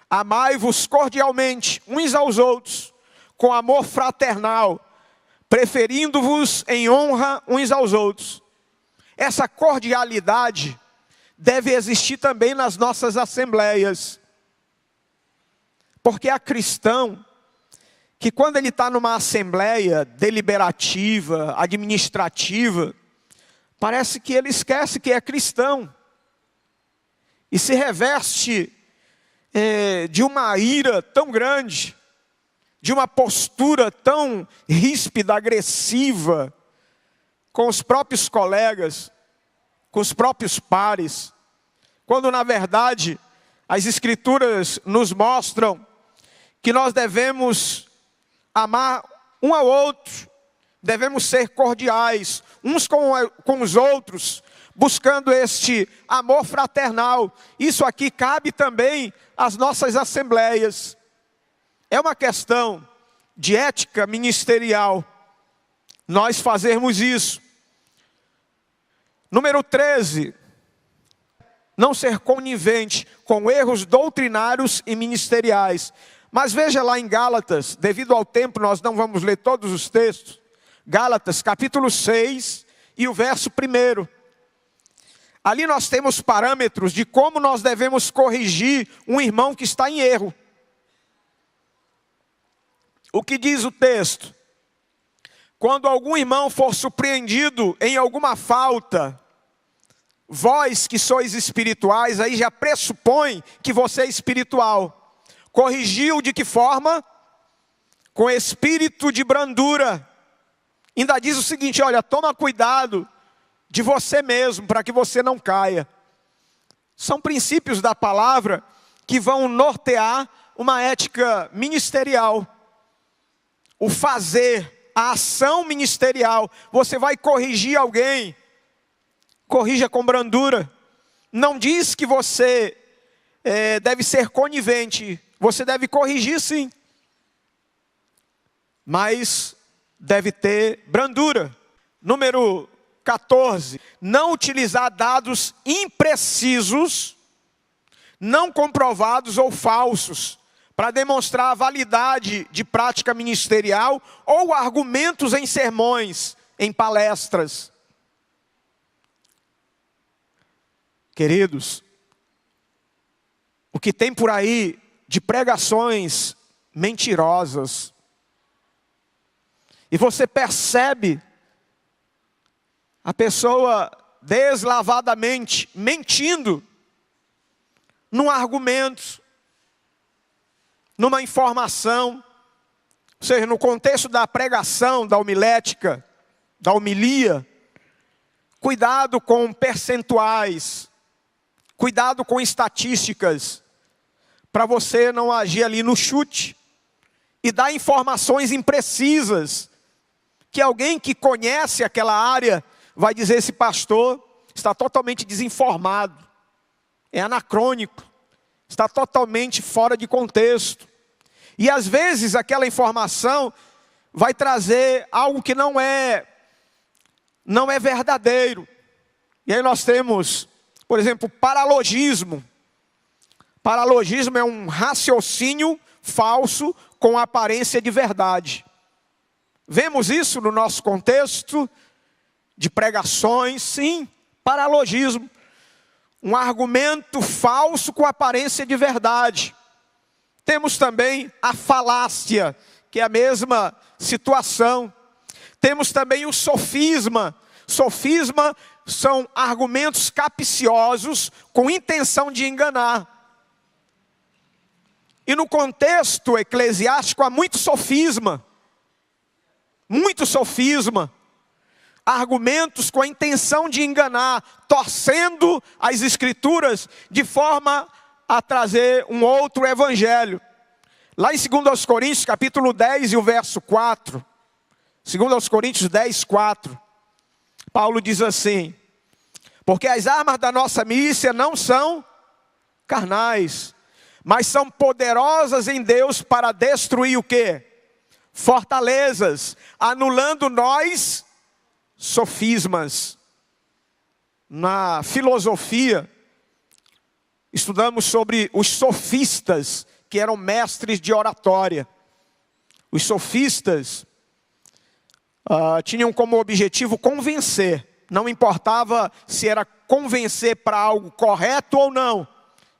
amai-vos cordialmente uns aos outros, com amor fraternal, preferindo-vos em honra uns aos outros. Essa cordialidade deve existir também nas nossas assembleias. Porque há cristão que quando ele está numa assembleia deliberativa, administrativa, parece que ele esquece que é cristão. E se reveste de uma ira tão grande, de uma postura tão ríspida, agressiva, com os próprios colegas, com os próprios pares, quando na verdade as Escrituras nos mostram que nós devemos amar um ao outro, devemos ser cordiais uns com os outros, buscando este amor fraternal. Isso aqui cabe também às nossas assembleias. É uma questão de ética ministerial nós fazermos isso. Número 13, não ser conivente com erros doutrinários e ministeriais. Mas veja lá em Gálatas, devido ao tempo nós não vamos ler todos os textos. Gálatas capítulo 6 e o verso 1. Ali nós temos parâmetros de como nós devemos corrigir um irmão que está em erro. O que diz o texto? Quando algum irmão for surpreendido em alguma falta, vós que sois espirituais, aí já pressupõe que você é espiritual. Corrigiu de que forma? Com espírito de brandura. Ainda diz o seguinte: olha, toma cuidado de você mesmo, para que você não caia. São princípios da palavra que vão nortear uma ética ministerial. O fazer, a ação ministerial. Você vai corrigir alguém, corrija com brandura. Não diz que você deve ser conivente. Você deve corrigir sim, mas deve ter brandura. Número 14, não utilizar dados imprecisos, não comprovados ou falsos, para demonstrar a validade de prática ministerial ou argumentos em sermões, em palestras. Queridos, o que tem por aí de pregações mentirosas, e você percebe a pessoa deslavadamente mentindo num argumento, numa informação, ou seja, no contexto da pregação, da homilética, da homilia. Cuidado com percentuais, cuidado com estatísticas, para você não agir ali no chute e dar informações imprecisas, que alguém que conhece aquela área vai dizer: esse pastor está totalmente desinformado, é anacrônico, está totalmente fora de contexto. E às vezes aquela informação vai trazer algo que não é verdadeiro. E aí nós temos, por exemplo, paralogismo. Paralogismo é um raciocínio falso com aparência de verdade. Vemos isso no nosso contexto de pregações, sim, paralogismo. Um argumento falso com aparência de verdade. Temos também a falácia, que é a mesma situação. Temos também o sofisma. Sofisma são argumentos capciosos com intenção de enganar. E no contexto eclesiástico há muito sofisma. Muito sofisma. Argumentos com a intenção de enganar, torcendo as Escrituras de forma a trazer um outro evangelho. Lá em 2 Coríntios, capítulo 10 e o verso 4. 2 Coríntios 10, 4. Paulo diz assim: porque as armas da nossa milícia não são carnais, mas são poderosas em Deus para destruir o quê? Fortalezas, anulando nós sofismas. na filosofia, estudamos sobre os sofistas, que eram mestres de oratória. Os sofistas tinham como objetivo convencer. Não importava se era convencer para algo correto ou não.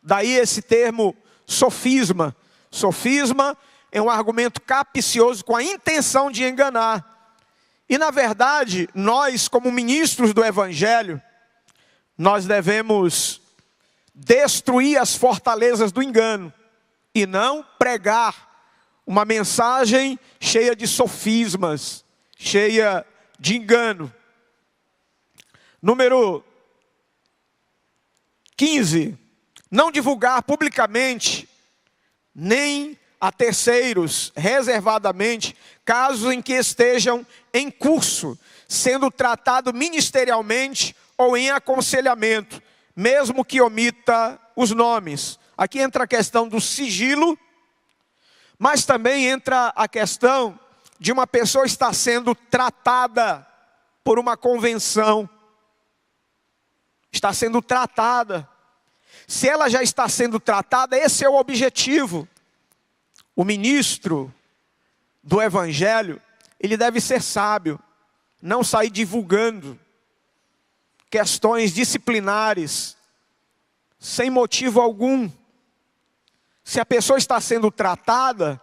Daí esse termo sofisma. Sofisma é um argumento capcioso com a intenção de enganar. E na verdade, nós como ministros do Evangelho, nós devemos destruir as fortalezas do engano e não pregar uma mensagem cheia de sofismas, cheia de engano. Número 15. Não divulgar publicamente, nem a terceiros, reservadamente, casos em que estejam em curso, sendo tratado ministerialmente ou em aconselhamento, mesmo que omita os nomes. Aqui entra a questão do sigilo, mas também entra a questão de uma pessoa estar sendo tratada por uma convenção. Está sendo tratada. Se ela já está sendo tratada, esse é o objetivo. O ministro do Evangelho, ele deve ser sábio, não sair divulgando questões disciplinares, sem motivo algum. Se a pessoa está sendo tratada,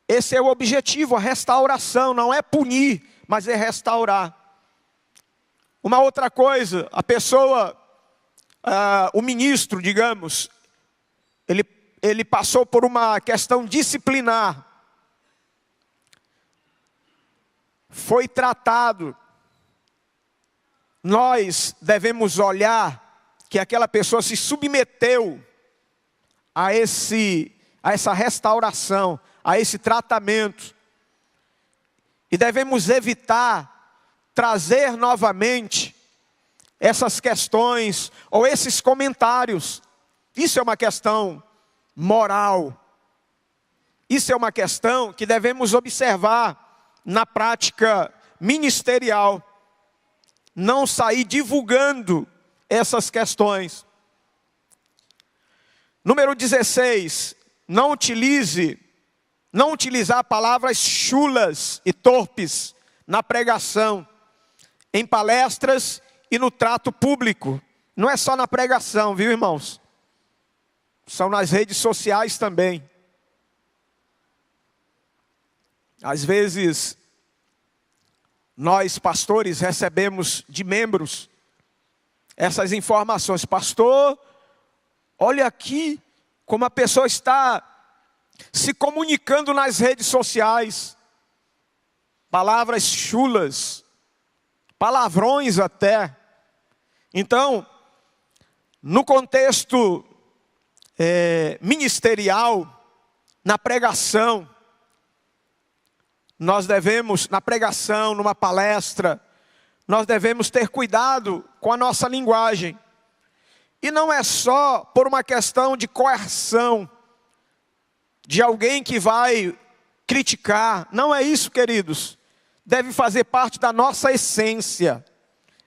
esse é o objetivo, a restauração, não é punir, mas é restaurar. Uma outra coisa, a pessoa, o ministro, digamos, ele passou por uma questão disciplinar, foi tratado. Nós devemos olhar que aquela pessoa se submeteu a essa restauração, a esse tratamento. E devemos evitar trazer novamente essas questões ou esses comentários. Isso é uma questão moral. Isso é uma questão que devemos observar na prática ministerial. Não sair divulgando essas questões. Número 16, não utilizar palavras chulas e torpes na pregação, em palestras e no trato público. Não é só na pregação, viu, irmãos? São nas redes sociais também. Às vezes, nós pastores recebemos de membros essas informações. Pastor, olha aqui como a pessoa está se comunicando nas redes sociais. Palavras chulas, palavrões até. Então, no contexto ministerial, na pregação, nós devemos, na pregação, numa palestra, nós devemos ter cuidado com a nossa linguagem. E não é só por uma questão de coerção, de alguém que vai criticar. Não é isso, queridos. Deve fazer parte da nossa essência.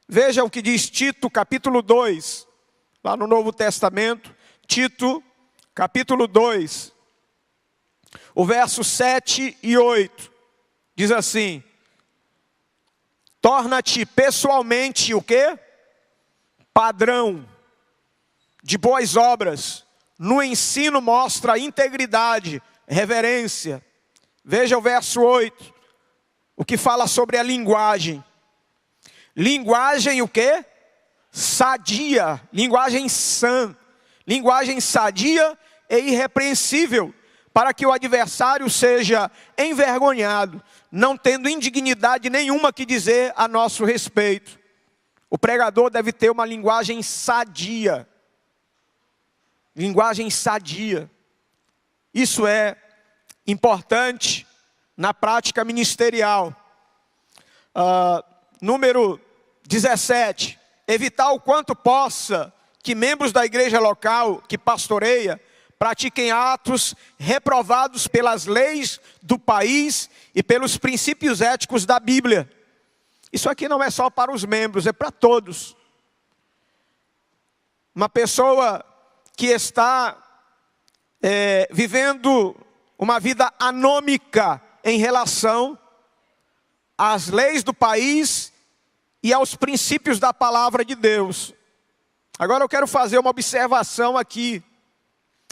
Veja o que diz Tito, capítulo 2, lá no Novo Testamento. Tito, capítulo 2, o verso 7 e 8. Diz assim: torna-te pessoalmente o quê? Padrão de boas obras. No ensino mostra integridade, reverência. Veja o verso 8, o que fala sobre a linguagem. Linguagem o quê? Sadia, linguagem sã. Linguagem sadia e irrepreensível, para que o adversário seja envergonhado, não tendo indignidade nenhuma que dizer a nosso respeito. O pregador deve ter uma linguagem sadia. Linguagem sadia. Isso é importante na prática ministerial. Número 17. Evitar o quanto possa que membros da igreja local que pastoreia pratiquem atos reprovados pelas leis do país e pelos princípios éticos da Bíblia. Isso aqui não é só para os membros, é para todos. uma pessoa que está vivendo uma vida anômica em relação às leis do país e aos princípios da palavra de Deus. Agora eu quero fazer uma observação aqui.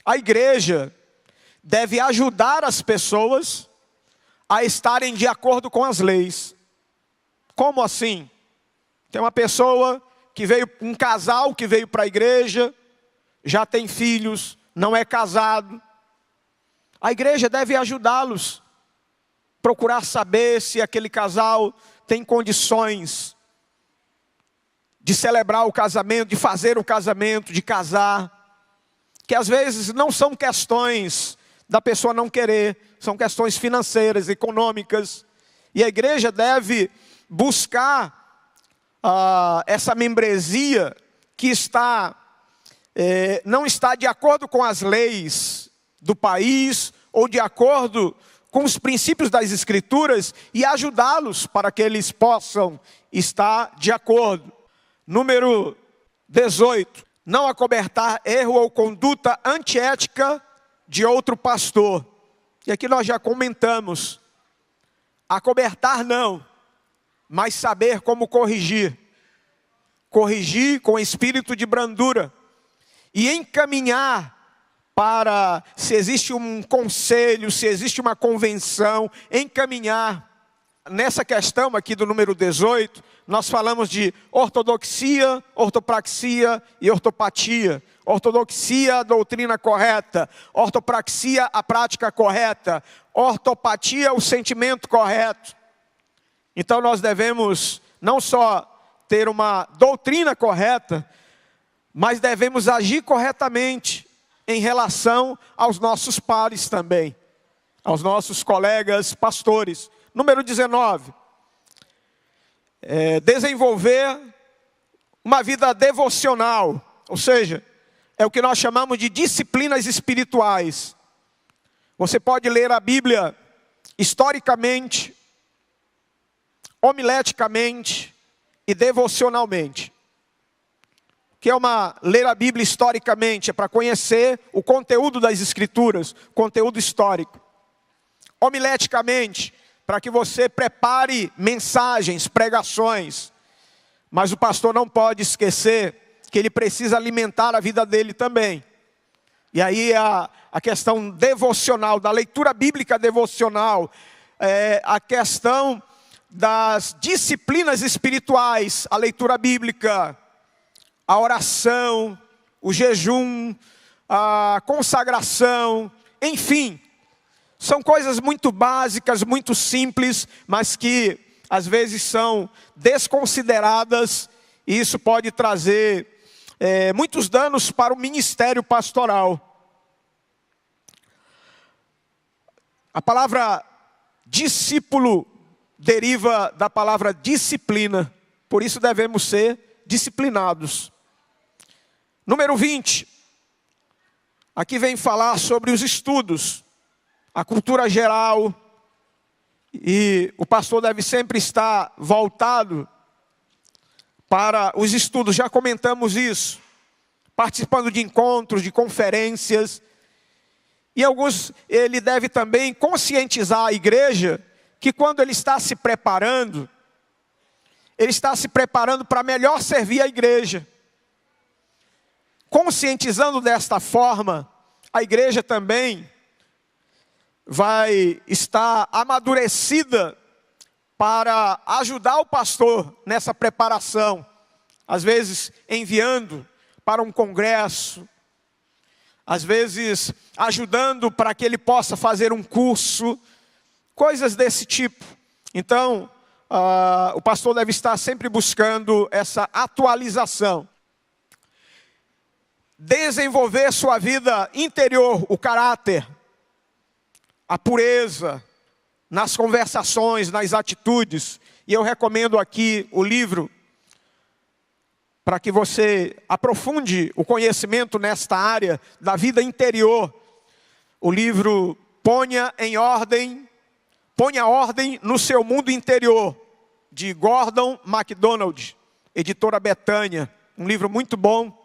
A igreja deve ajudar as pessoas a estarem de acordo com as leis. Como assim? Tem uma pessoa que veio, um casal que veio para a igreja, já tem filhos, não é casado. A igreja deve ajudá-los, procurar saber se aquele casal tem condições de celebrar o casamento, de fazer o casamento, de casar. Que às vezes não são questões da pessoa não querer, são questões financeiras, econômicas. E a igreja deve buscar essa membresia que não está de acordo com as leis do país ou de acordo com os princípios das Escrituras e ajudá-los para que eles possam estar de acordo. Número 18. Não acobertar erro ou conduta antiética de outro pastor. E aqui nós já comentamos. Acobertar não, mas saber como corrigir. Corrigir com espírito de brandura. E encaminhar para, se existe um conselho, se existe uma convenção, encaminhar. Nessa questão aqui do número 18, nós falamos de ortodoxia, ortopraxia e ortopatia. Ortodoxia, a doutrina correta. Ortopraxia, a prática correta. Ortopatia, o sentimento correto. Então nós devemos não só ter uma doutrina correta, mas devemos agir corretamente em relação aos nossos pares também, aos nossos colegas pastores. Número 19. Desenvolver uma vida devocional, ou seja, é o que nós chamamos de disciplinas espirituais. Você pode ler a Bíblia historicamente, homileticamente e devocionalmente. O que é ler a Bíblia historicamente? É para conhecer o conteúdo das Escrituras, conteúdo histórico. Homileticamente, para que você prepare mensagens, pregações. Mas o pastor não pode esquecer que ele precisa alimentar a vida dele também. E aí a questão devocional, da leitura bíblica devocional, a questão das disciplinas espirituais, a leitura bíblica, a oração, o jejum, a consagração, enfim. São coisas muito básicas, muito simples, mas que às vezes são desconsideradas. E isso pode trazer muitos danos para o ministério pastoral. A palavra discípulo deriva da palavra disciplina. Por isso devemos ser disciplinados. Número 20. Aqui vem falar sobre os estudos, a cultura geral. E o pastor deve sempre estar voltado para os estudos. Já comentamos isso. Participando de encontros, de conferências. E ele deve também conscientizar a igreja que quando ele está se preparando para melhor servir a igreja. Conscientizando desta forma, a igreja também vai estar amadurecida para ajudar o pastor nessa preparação. Às vezes enviando para um congresso, às vezes ajudando para que ele possa fazer um curso, coisas desse tipo. Então, o pastor deve estar sempre buscando essa atualização. Desenvolver sua vida interior, o caráter, a pureza, nas conversações, nas atitudes. E eu recomendo aqui o livro, para que você aprofunde o conhecimento nesta área da vida interior. O livro Ponha Ordem no Seu Mundo Interior, de Gordon MacDonald, editora Betânia. Um livro muito bom,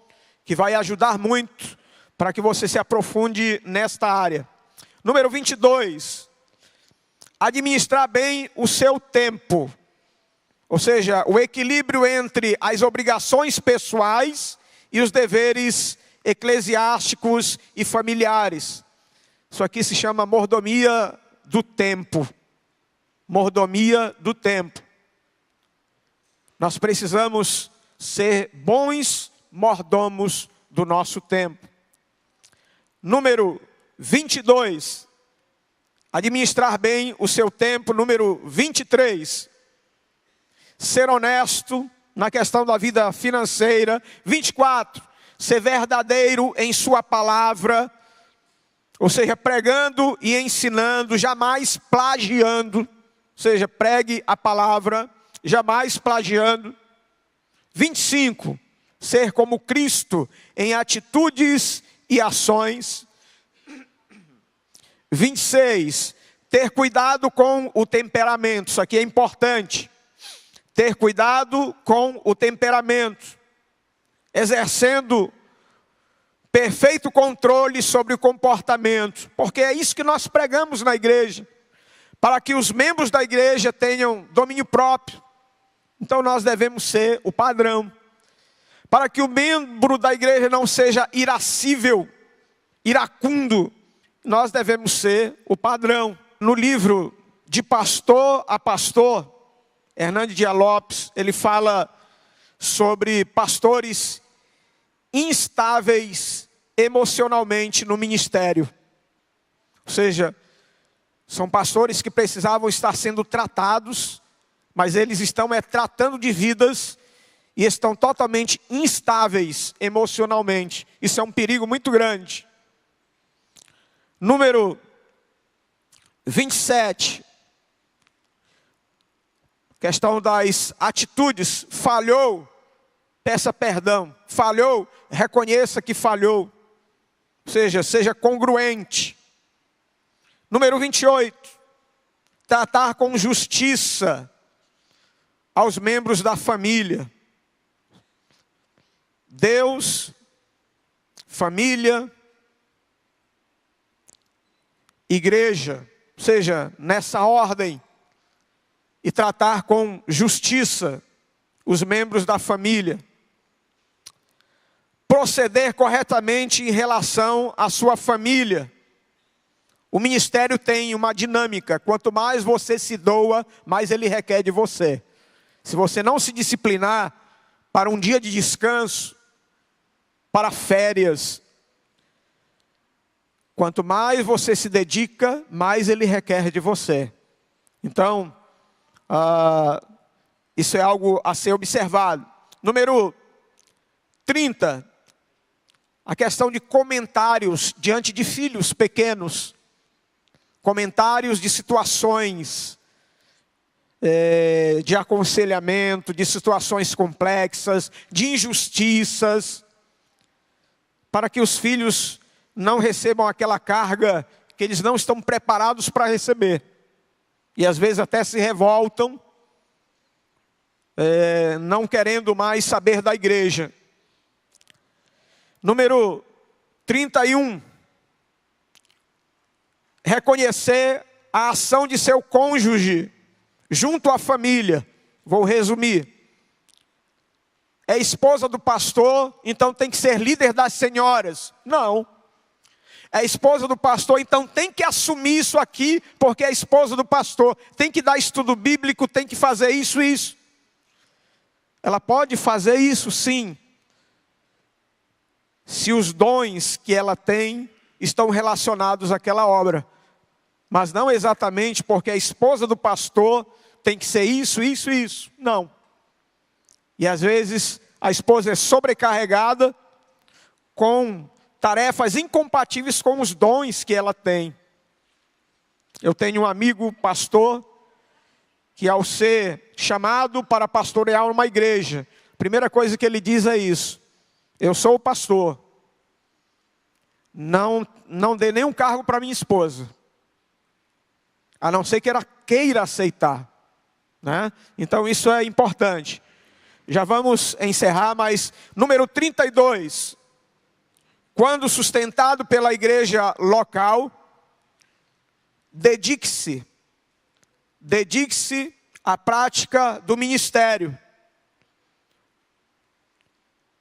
que vai ajudar muito para que você se aprofunde nesta área. Número 22, administrar bem o seu tempo. Ou seja, o equilíbrio entre as obrigações pessoais e os deveres eclesiásticos e familiares. Isso aqui se chama mordomia do tempo. Mordomia do tempo. Nós precisamos ser bons mordomos do nosso tempo. Número 22, administrar bem o seu tempo. Número 23, ser honesto na questão da vida financeira. 24, ser verdadeiro em sua palavra, ou seja, pregando e ensinando, jamais plagiando. Ou seja, pregue a palavra, jamais plagiando. 25, ser como Cristo em atitudes e ações. 26, ter cuidado com o temperamento. Isso aqui é importante. Ter cuidado com o temperamento, exercendo perfeito controle sobre o comportamento, porque é isso que nós pregamos na igreja, para que os membros da igreja tenham domínio próprio. Então nós devemos ser o padrão, para que o membro da igreja não seja irascível, iracundo, nós devemos ser o padrão. No livro De Pastor a Pastor, Hernandes Dias Lopes, ele fala sobre pastores instáveis emocionalmente no ministério. Ou seja, são pastores que precisavam estar sendo tratados, mas eles estão tratando de vidas e estão totalmente instáveis emocionalmente. Isso é um perigo muito grande. Número 27. Questão das atitudes. Falhou, peça perdão. Falhou, reconheça que falhou. Ou seja, seja congruente. Número 28. Tratar com justiça aos membros da família. Deus, família, igreja. Ou seja, nessa ordem. E tratar com justiça os membros da família. Proceder corretamente em relação à sua família. O ministério tem uma dinâmica. Quanto mais você se doa, mais ele requer de você. Se você não se disciplinar para um dia de descanso, para férias, quanto mais você se dedica, mais ele requer de você. Então, isso é algo a ser observado. Número 30, a questão de comentários diante de filhos pequenos. Comentários de situações de aconselhamento, de situações complexas, de injustiças, para que os filhos não recebam aquela carga que eles não estão preparados para receber. E às vezes até se revoltam, não querendo mais saber da igreja. Número 31. Reconhecer a ação de seu cônjuge junto à família. Vou resumir. É esposa do pastor, então tem que ser líder das senhoras. Não. É esposa do pastor, então tem que assumir isso aqui, porque é esposa do pastor. Tem que dar estudo bíblico, tem que fazer isso e isso. Ela pode fazer isso sim, se os dons que ela tem estão relacionados àquela obra. Mas não exatamente porque a esposa do pastor tem que ser isso, isso e isso. Não. E às vezes a esposa é sobrecarregada com tarefas incompatíveis com os dons que ela tem. Eu tenho um amigo pastor que, ao ser chamado para pastorear uma igreja, a primeira coisa que ele diz é isso: eu sou o pastor, não dê nenhum cargo para minha esposa, a não ser que ela queira aceitar, né? Então isso é importante. Já vamos encerrar, mas número 32, quando sustentado pela igreja local, dedique-se à prática do ministério.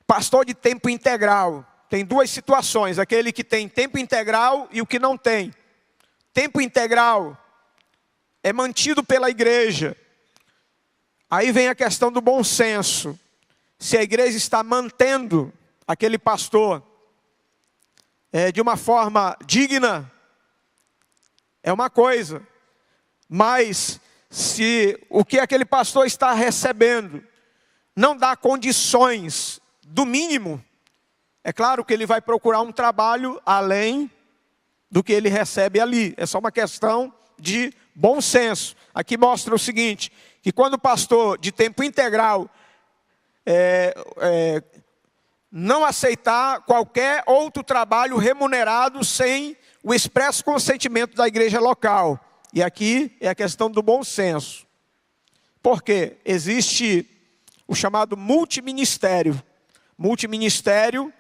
Pastor de tempo integral. Tem duas situações, aquele que tem tempo integral e o que não tem. Tempo integral é mantido pela igreja. Aí vem a questão do bom senso. Se a igreja está mantendo aquele pastor de uma forma digna, é uma coisa. Mas se o que aquele pastor está recebendo não dá condições do mínimo, é claro que ele vai procurar um trabalho além do que ele recebe ali. É só uma questão de bom senso. Aqui mostra o seguinte, que quando o pastor de tempo integral não aceitar qualquer outro trabalho remunerado sem o expresso consentimento da igreja local. E aqui é a questão do bom senso. Porque existe o chamado multiministério. Multiministério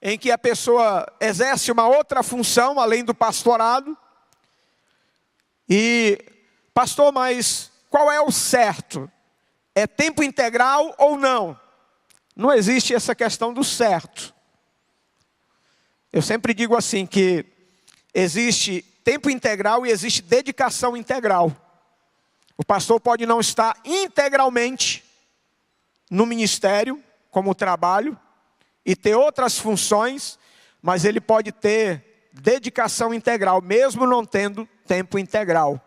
em que a pessoa exerce uma outra função além do pastorado. E, pastor, mas qual é o certo? É tempo integral ou não? Não existe essa questão do certo. Eu sempre digo assim que existe tempo integral e existe dedicação integral. O pastor pode não estar integralmente no ministério, como trabalho, e ter outras funções, mas ele pode ter dedicação integral, mesmo não tendo tempo integral.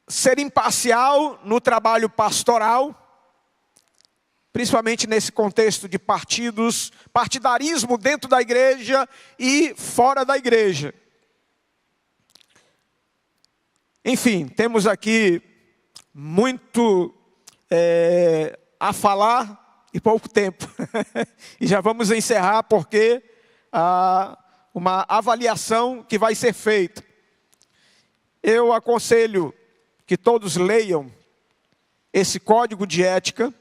Ser imparcial no trabalho pastoral, principalmente nesse contexto de partidarismo dentro da igreja e fora da igreja. Enfim, temos aqui muito a falar e pouco tempo. E já vamos encerrar porque há uma avaliação que vai ser feita. Eu aconselho que todos leiam esse código de ética.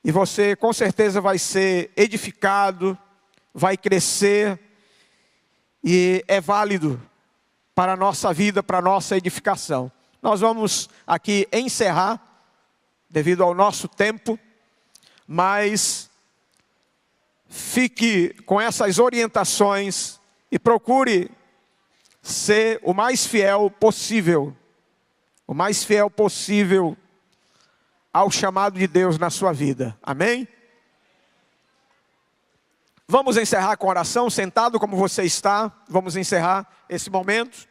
E você com certeza vai ser edificado, vai crescer. E é válido para a nossa vida, para a nossa edificação. Nós vamos aqui encerrar, devido ao nosso tempo, mas fique com essas orientações e procure ser o mais fiel possível ao chamado de Deus na sua vida. Amém? Vamos encerrar com oração, sentado como você está. Vamos encerrar esse momento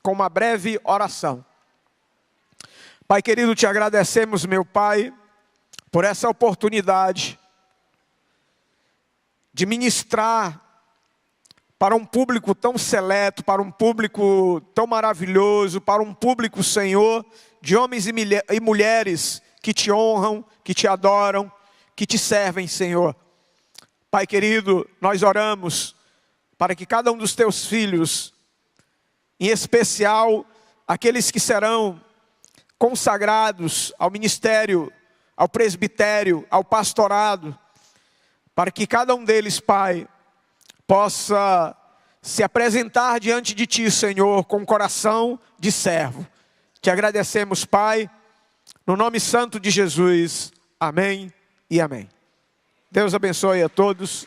com uma breve oração. Pai querido, te agradecemos, meu Pai, por essa oportunidade de ministrar para um público tão seleto, para um público tão maravilhoso, para um público, Senhor, de homens e mulheres que te honram, que te adoram, que te servem, Senhor. Pai querido, nós oramos para que cada um dos teus filhos, em especial aqueles que serão consagrados ao ministério, ao presbitério, ao pastorado, para que cada um deles, Pai, possa se apresentar diante de Ti, Senhor, com um coração de servo. Te agradecemos, Pai, no nome santo de Jesus. Amém e amém. Deus abençoe a todos.